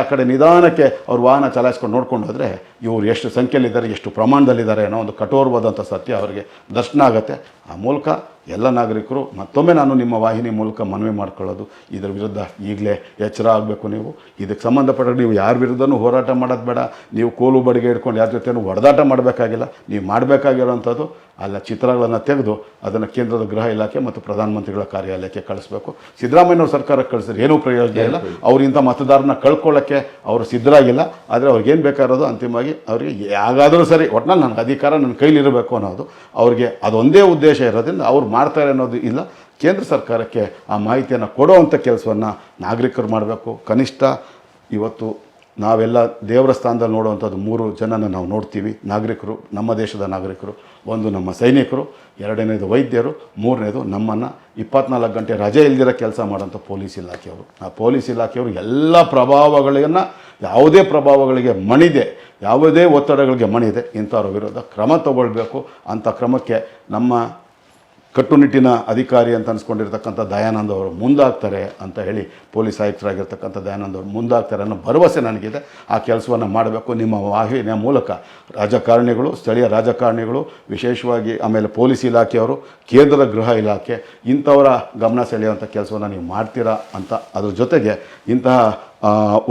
ಆ ಕಡೆ ನಿಧಾನಕ್ಕೆ ಅವ್ರ ವಾಹನ ಚಲಾಯಿಸ್ಕೊಂಡು ನೋಡ್ಕೊಂಡು ಹೋದರೆ ಇವರು ಎಷ್ಟು ಸಂಖ್ಯೆಯಲ್ಲಿದ್ದಾರೆ, ಎಷ್ಟು ಪ್ರಮಾಣದಲ್ಲಿದ್ದಾರೆ ಅನ್ನೋ ಒಂದು ಕಠೋರವಾದಂಥ ಸತ್ಯ ಅವರಿಗೆ ದರ್ಶನ ಆಗುತ್ತೆ. ಆ ಮೂಲಕ ಎಲ್ಲ ನಾಗರಿಕರು ಮತ್ತೊಮ್ಮೆ ನಾನು ನಿಮ್ಮ ವಾಹಿನಿ ಮೂಲಕ ಮನವಿ ಮಾಡ್ಕೊಳ್ಳೋದು, ಇದರ ವಿರುದ್ಧ ಈಗಲೇ ಎಚ್ಚರ ಆಗಬೇಕು. ನೀವು ಇದಕ್ಕೆ ಸಂಬಂಧಪಟ್ಟ ನೀವು ಯಾರ ವಿರುದ್ಧನೂ ಹೋರಾಟ ಮಾಡೋದು ಬೇಡ. ನೀವು ಕೋಲು ಬಡಿಗೆ ಹಿಡ್ಕೊಂಡು ಯಾರ ಜೊತೆನೂ ಹೊಡೆದಾಟ ಮಾಡಬೇಕಾಗಿಲ್ಲ. ನೀವು ಮಾಡಬೇಕಾಗಿರೋವಂಥದ್ದು ಅಲ್ಲ, ಚಿತ್ರಗಳನ್ನು ತೆಗೆದು ಅದನ್ನು ಕೇಂದ್ರದ ಗೃಹ ಇಲಾಖೆ ಮತ್ತು ಪ್ರಧಾನಮಂತ್ರಿಗಳ ಕಾರ್ಯಾಲಯಕ್ಕೆ ಕಳಿಸ್ಬೇಕು. ಸಿದ್ದರಾಮಯ್ಯನವ್ರ ಸರ್ಕಾರಕ್ಕೆ ಕಳಿಸಿದ್ರೆ ಏನೂ ಪ್ರಯೋಜನ ಇಲ್ಲ. ಅವರಿಂಥ ಮತದಾರನ ಕಳ್ಕೊಳ್ಳೋಕ್ಕೆ ಅವರು ಸಿದ್ಧರಾಗಿಲ್ಲ. ಆದರೆ ಅವ್ರಿಗೇನು ಬೇಕಾಗಿರೋದು ಅಂತಿಮವಾಗಿ ಅವರಿಗೆ ಯಾಗಾದರೂ ಸರಿ ಒಟ್ಟಿನಲ್ಲಿ ನನಗೆ ಅಧಿಕಾರ ನನ್ನ ಕೈಲಿರಬೇಕು ಅನ್ನೋದು ಅವ್ರಿಗೆ ಅದೊಂದೇ ಉದ್ದೇಶ ಇರೋದ್ರಿಂದ ಅವ್ರು ಮಾಡ್ತಾರೆ ಅನ್ನೋದು ಇಲ್ಲ. ಕೇಂದ್ರ ಸರ್ಕಾರಕ್ಕೆ ಆ ಮಾಹಿತಿಯನ್ನು ಕೊಡುವಂಥ ಕೆಲಸವನ್ನು ನಾಗರಿಕರು ಮಾಡಬೇಕು. ಕನಿಷ್ಠ ಇವತ್ತು ನಾವೆಲ್ಲ ದೇವರ ಸ್ಥಾನದಲ್ಲಿ ನೋಡುವಂಥದ್ದು 3 ಜನನ ನಾವು ನೋಡ್ತೀವಿ, ನಾಗರಿಕರು, ನಮ್ಮ ದೇಶದ ನಾಗರಿಕರು. ಒಂದು ನಮ್ಮ ಸೈನಿಕರು, ಎರಡನೇದು ವೈದ್ಯರು, ಮೂರನೇದು ನಮ್ಮನ್ನು 24 ಗಂಟೆ ರಜೆ ಇಲ್ದಿರೋ ಕೆಲಸ ಮಾಡೋಂಥ ಪೊಲೀಸ್ ಇಲಾಖೆಯವರು. ಆ ಪೊಲೀಸ್ ಇಲಾಖೆಯವರು ಎಲ್ಲ ಪ್ರಭಾವಗಳನ್ನು, ಯಾವುದೇ ಪ್ರಭಾವಗಳಿಗೆ ಮಣಿದೆ, ಯಾವುದೇ ಒತ್ತಡಗಳಿಗೆ ಮಣಿದೆ, ಇಂಥವ್ರ ವಿರುದ್ಧ ಕ್ರಮ ತಗೊಳ್ಬೇಕು. ಅಂಥ ಕ್ರಮಕ್ಕೆ ನಮ್ಮ ಕಟ್ಟುನಿಟ್ಟಿನ ಅಧಿಕಾರಿ ಅಂತ ಅನಿಸ್ಕೊಂಡಿರ್ತಕ್ಕಂಥ ದಯಾನಂದ್ ಅವರು ಮುಂದಾಗ್ತಾರೆ ಅಂತ ಹೇಳಿ, ಪೊಲೀಸ್ ಆಯುಕ್ತರಾಗಿರ್ತಕ್ಕಂಥ ದಯಾನಂದ್ ಅವರು ಮುಂದಾಗ್ತಾರೆ ಅನ್ನೋ ಭರವಸೆ ನನಗಿದೆ. ಆ ಕೆಲಸವನ್ನು ಮಾಡಬೇಕು. ನಿಮ್ಮ ವಾಹಿನಿಯ ಮೂಲಕ ರಾಜಕಾರಣಿಗಳು, ಸ್ಥಳೀಯ ರಾಜಕಾರಣಿಗಳು, ವಿಶೇಷವಾಗಿ ಆಮೇಲೆ ಪೊಲೀಸ್ ಇಲಾಖೆಯವರು, ಕೇಂದ್ರದ ಗೃಹ ಇಲಾಖೆ, ಇಂಥವರ ಗಮನ ಸೆಳೆಯುವಂಥ ಕೆಲಸವನ್ನು ನೀವು ಮಾಡ್ತೀರಾ ಅಂತ, ಅದ್ರ ಜೊತೆಗೆ ಇಂತಹ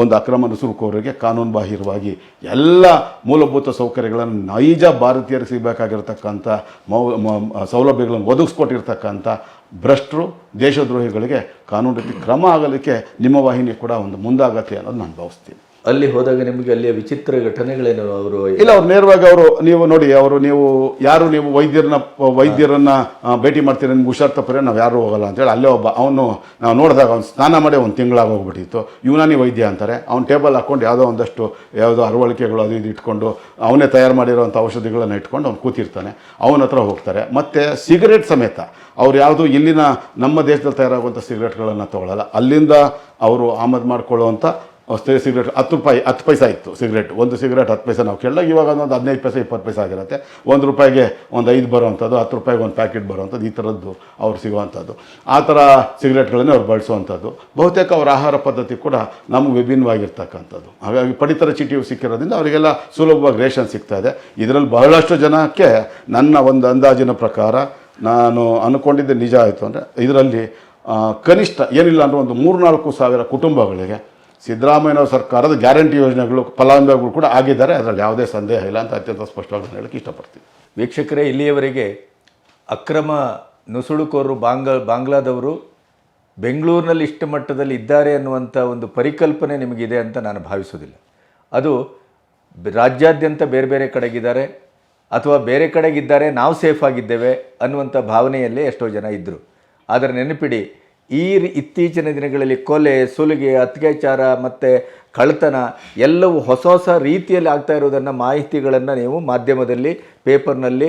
ಒಂದು ಅಕ್ರಮ ನುಸುಳುಕೋರರಿಗೆ ಕಾನೂನುಬಾಹಿರವಾಗಿ ಎಲ್ಲ ಮೂಲಭೂತ ಸೌಕರ್ಯಗಳನ್ನು ನೈಜ ಭಾರತೀಯರಿಗೆ ಸಿಗಬೇಕಾಗಿರ್ತಕ್ಕಂಥ ಸೌಲಭ್ಯಗಳನ್ನು ಒದಗಿಸ್ಕೊಟ್ಟಿರ್ತಕ್ಕಂಥ ಭ್ರಷ್ಟರು, ದೇಶದ್ರೋಹಿಗಳಿಗೆ ಕಾನೂನು ರೀತಿ ಕ್ರಮ ಆಗಲಿಕ್ಕೆ ನಿಮ್ಮ ವಾಹಿನಿ ಕೂಡ ಒಂದು ಮುಂದಾಗತ್ತೆ ಅನ್ನೋದು ನಾನು ಭಾವಿಸ್ತೀನಿ. ಅಲ್ಲಿ ಹೋದಾಗ ನಿಮಗೆ ಅಲ್ಲಿಯ ವಿಚಿತ್ರ ಘಟನೆಗಳೇನು? ಅವರು ಇಲ್ಲ, ಅವ್ರು ನೇರವಾಗಿ ನೀವು ನೋಡಿ, ನೀವು ವೈದ್ಯರನ್ನ ಭೇಟಿ ಮಾಡ್ತೀರ, ನಿಮ್ಗೆ ಹುಷಾರ್ ತಪ್ಪರೆ ನಾವು ಯಾರು ಹೋಗಲ್ಲ ಅಂತೇಳಿ ಅಲ್ಲೇ ಒಬ್ಬ ಅವನು ನಾವು ನೋಡಿದಾಗ ಅವ್ನು ಸ್ನಾನ ಮಾಡಿ ಒಂದು ತಿಂಗಳಾಗೋಗ್ಬಿಟ್ಟಿತ್ತು. ಯುನಾನಿ ವೈದ್ಯ ಅಂತಾರೆ. ಅವ್ನು ಟೇಬಲ್ ಹಾಕ್ಕೊಂಡು ಯಾವುದೋ ಅರವಳಿಕೆಗಳು ಅದು ಇದು ಇಟ್ಕೊಂಡು ಅವನೇ ತಯಾರು ಮಾಡಿರೋಂಥ ಔಷಧಿಗಳನ್ನು ಇಟ್ಕೊಂಡು ಅವ್ನು ಕೂತಿರ್ತಾನೆ. ಅವನ ಹತ್ರ ಹೋಗ್ತಾರೆ. ಮತ್ತು ಸಿಗರೇಟ್ ಸಮೇತ ಅವ್ರು ಯಾವುದು ಇಲ್ಲಿನ ನಮ್ಮ ದೇಶದಲ್ಲಿ ತಯಾರಾಗುವಂಥ ಸಿಗರೇಟ್ಗಳನ್ನು ತೊಗೊಳ್ಳಲ್ಲ. ಅಲ್ಲಿಂದ ಅವರು ಆಮದು ಮಾಡ್ಕೊಳ್ಳುವಂಥ ಸಿಗರೇಟ್ 10 ರೂಪಾಯಿ 10 ಪೈಸೆ ಇತ್ತು ಸಿಗರೇಟ್. ಒಂದು ಸಿಗರೇಟ್ 10 ಪೈಸೆ ನಾವು ಕೇಳಿದಾಗ ಇವಾಗ ಒಂದು 15 ಪೈಸೆ 20 ಪೈಸೆ ಆಗಿರುತ್ತೆ. 1 ರೂಪಾಯಿಗೆ ಒಂದು 5 ಬರೋವಂಥದ್ದು, 10 ರೂಪಾಯಿಗೆ ಒಂದು ಪ್ಯಾಕೆಟ್ ಬರೋವಂಥದ್ದು, ಈ ಥರದ್ದು ಅವ್ರು ಸಿಗುವಂಥದ್ದು. ಆ ಥರ ಸಿಗರೇಟ್ಗಳನ್ನೇ ಅವ್ರು ಬಳಸುವಂಥದ್ದು. ಬಹುತೇಕ ಅವರ ಆಹಾರ ಪದ್ಧತಿ ಕೂಡ ನಮಗೆ ವಿಭಿನ್ನವಾಗಿರ್ತಕ್ಕಂಥದ್ದು. ಹಾಗಾಗಿ ಪಡಿತರ ಚೀಟಿ ಸಿಕ್ಕಿರೋದ್ರಿಂದ ಅವರಿಗೆಲ್ಲ ಸುಲಭವಾಗಿ ರೇಷನ್ ಸಿಗ್ತಾ ಇದೆ. ಇದರಲ್ಲಿ ಬಹಳಷ್ಟು ಜನಕ್ಕೆ ನನ್ನ ಒಂದು ಅಂದಾಜಿನ ಪ್ರಕಾರ, ನಾನು ಅಂದ್ಕೊಂಡಿದ್ದೆ ನಿಜ ಆಯಿತು ಅಂದರೆ, ಇದರಲ್ಲಿ ಕನಿಷ್ಠ ಏನಿಲ್ಲ ಅಂದರೆ ಒಂದು 3-4 ಸಾವಿರ ಕುಟುಂಬಗಳಿಗೆ ಸಿದ್ದರಾಮಯ್ಯನವರ ಸರ್ಕಾರದ ಗ್ಯಾರಂಟಿ ಯೋಜನೆಗಳು ಫಲಾನುಭವಿಗಳು ಕೂಡ ಆಗಿದ್ದಾರೆ. ಅದರಲ್ಲಿ ಯಾವುದೇ ಸಂದೇಹ ಇಲ್ಲ ಅಂತ ಅತ್ಯಂತ ಸ್ಪಷ್ಟವಾಗಿ ಹೇಳಕ್ಕೆ ಇಷ್ಟಪಡ್ತೀನಿ. ವೀಕ್ಷಕರೇ, ಇಲ್ಲಿಯವರೆಗೆ ಅಕ್ರಮ ನುಸುಳುಕೋರರು ಬಾಂಗ್ಲಾದವರು ಬೆಂಗಳೂರಿನಲ್ಲಿ ಇಷ್ಟು ಮಟ್ಟದಲ್ಲಿ ಇದ್ದಾರೆ ಅನ್ನುವಂಥ ಒಂದು ಪರಿಕಲ್ಪನೆ ನಿಮಗಿದೆ ಅಂತ ನಾನು ಭಾವಿಸೋದಿಲ್ಲ. ಅದು ರಾಜ್ಯಾದ್ಯಂತ ಬೇರೆ ಬೇರೆ ಕಡೆಗಿದ್ದಾರೆ, ಅಥವಾ ಬೇರೆ ಕಡೆಗಿದ್ದಾರೆ, ನಾವು ಸೇಫ್ ಆಗಿದ್ದೇವೆ ಅನ್ನುವಂಥ ಭಾವನೆಯಲ್ಲೇ ಎಷ್ಟೋ ಜನ ಇದ್ದರು. ಆದರೆ ನೆನಪಿಡಿ, ಇತ್ತೀಚಿನ ದಿನಗಳಲ್ಲಿ ಕೊಲೆ, ಸುಲಿಗೆ, ಅತ್ಯಾಚಾರ ಮತ್ತು ಕಳ್ಳತನ ಎಲ್ಲವೂ ಹೊಸ ಹೊಸ ರೀತಿಯಲ್ಲಿ ಆಗ್ತಾ ಇರೋದನ್ನು, ಮಾಹಿತಿಗಳನ್ನು ನೀವು ಮಾಧ್ಯಮದಲ್ಲಿ, ಪೇಪರ್ನಲ್ಲಿ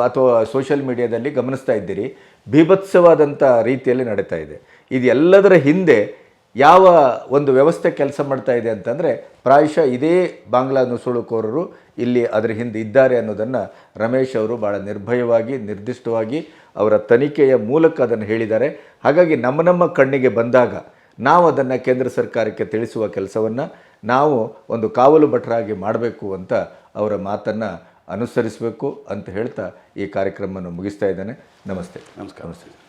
ಅಥವಾ ಸೋಷಿಯಲ್ ಮೀಡಿಯಾದಲ್ಲಿ ಗಮನಿಸ್ತಾ ಇದ್ದೀರಿ. ಬೀಭತ್ಸವಾದಂಥ ರೀತಿಯಲ್ಲಿ ನಡೀತಾ ಇದೆ. ಇದೆಲ್ಲದರ ಹಿಂದೆ ಯಾವ ಒಂದು ವ್ಯವಸ್ಥೆ ಕೆಲಸ ಮಾಡ್ತಾ ಇದೆ ಅಂತಂದರೆ, ಪ್ರಾಯಶಃ ಇದೇ ಬಾಂಗ್ಲಾ ನುಸುಳುಕೋರರು ಇಲ್ಲಿ ಅದರ ಹಿಂದೆ ಇದ್ದಾರೆ ಅನ್ನೋದನ್ನು ರಮೇಶ್ ಅವರು ಭಾಳ ನಿರ್ಭಯವಾಗಿ, ನಿರ್ದಿಷ್ಟವಾಗಿ ಅವರ ತನಿಖೆಯ ಮೂಲಕ ಅದನ್ನು ಹೇಳಿದ್ದಾರೆ. ಹಾಗಾಗಿ ನಮ್ಮ ಕಣ್ಣಿಗೆ ಬಂದಾಗ ನಾವು ಅದನ್ನು ಕೇಂದ್ರ ಸರ್ಕಾರಕ್ಕೆ ತಿಳಿಸುವ ಕೆಲಸವನ್ನು ನಾವು ಒಂದು ಕಾವಲು ಭಟರಾಗಿ ಮಾಡಬೇಕು ಅಂತ ಅವರ ಮಾತನ್ನು ಅನುಸರಿಸಬೇಕು ಅಂತ ಹೇಳ್ತಾ ಈ ಕಾರ್ಯಕ್ರಮವನ್ನು ಮುಗಿಸ್ತಾ ಇದ್ದೇನೆ. ನಮಸ್ತೆ. ನಮಸ್ಕಾರ.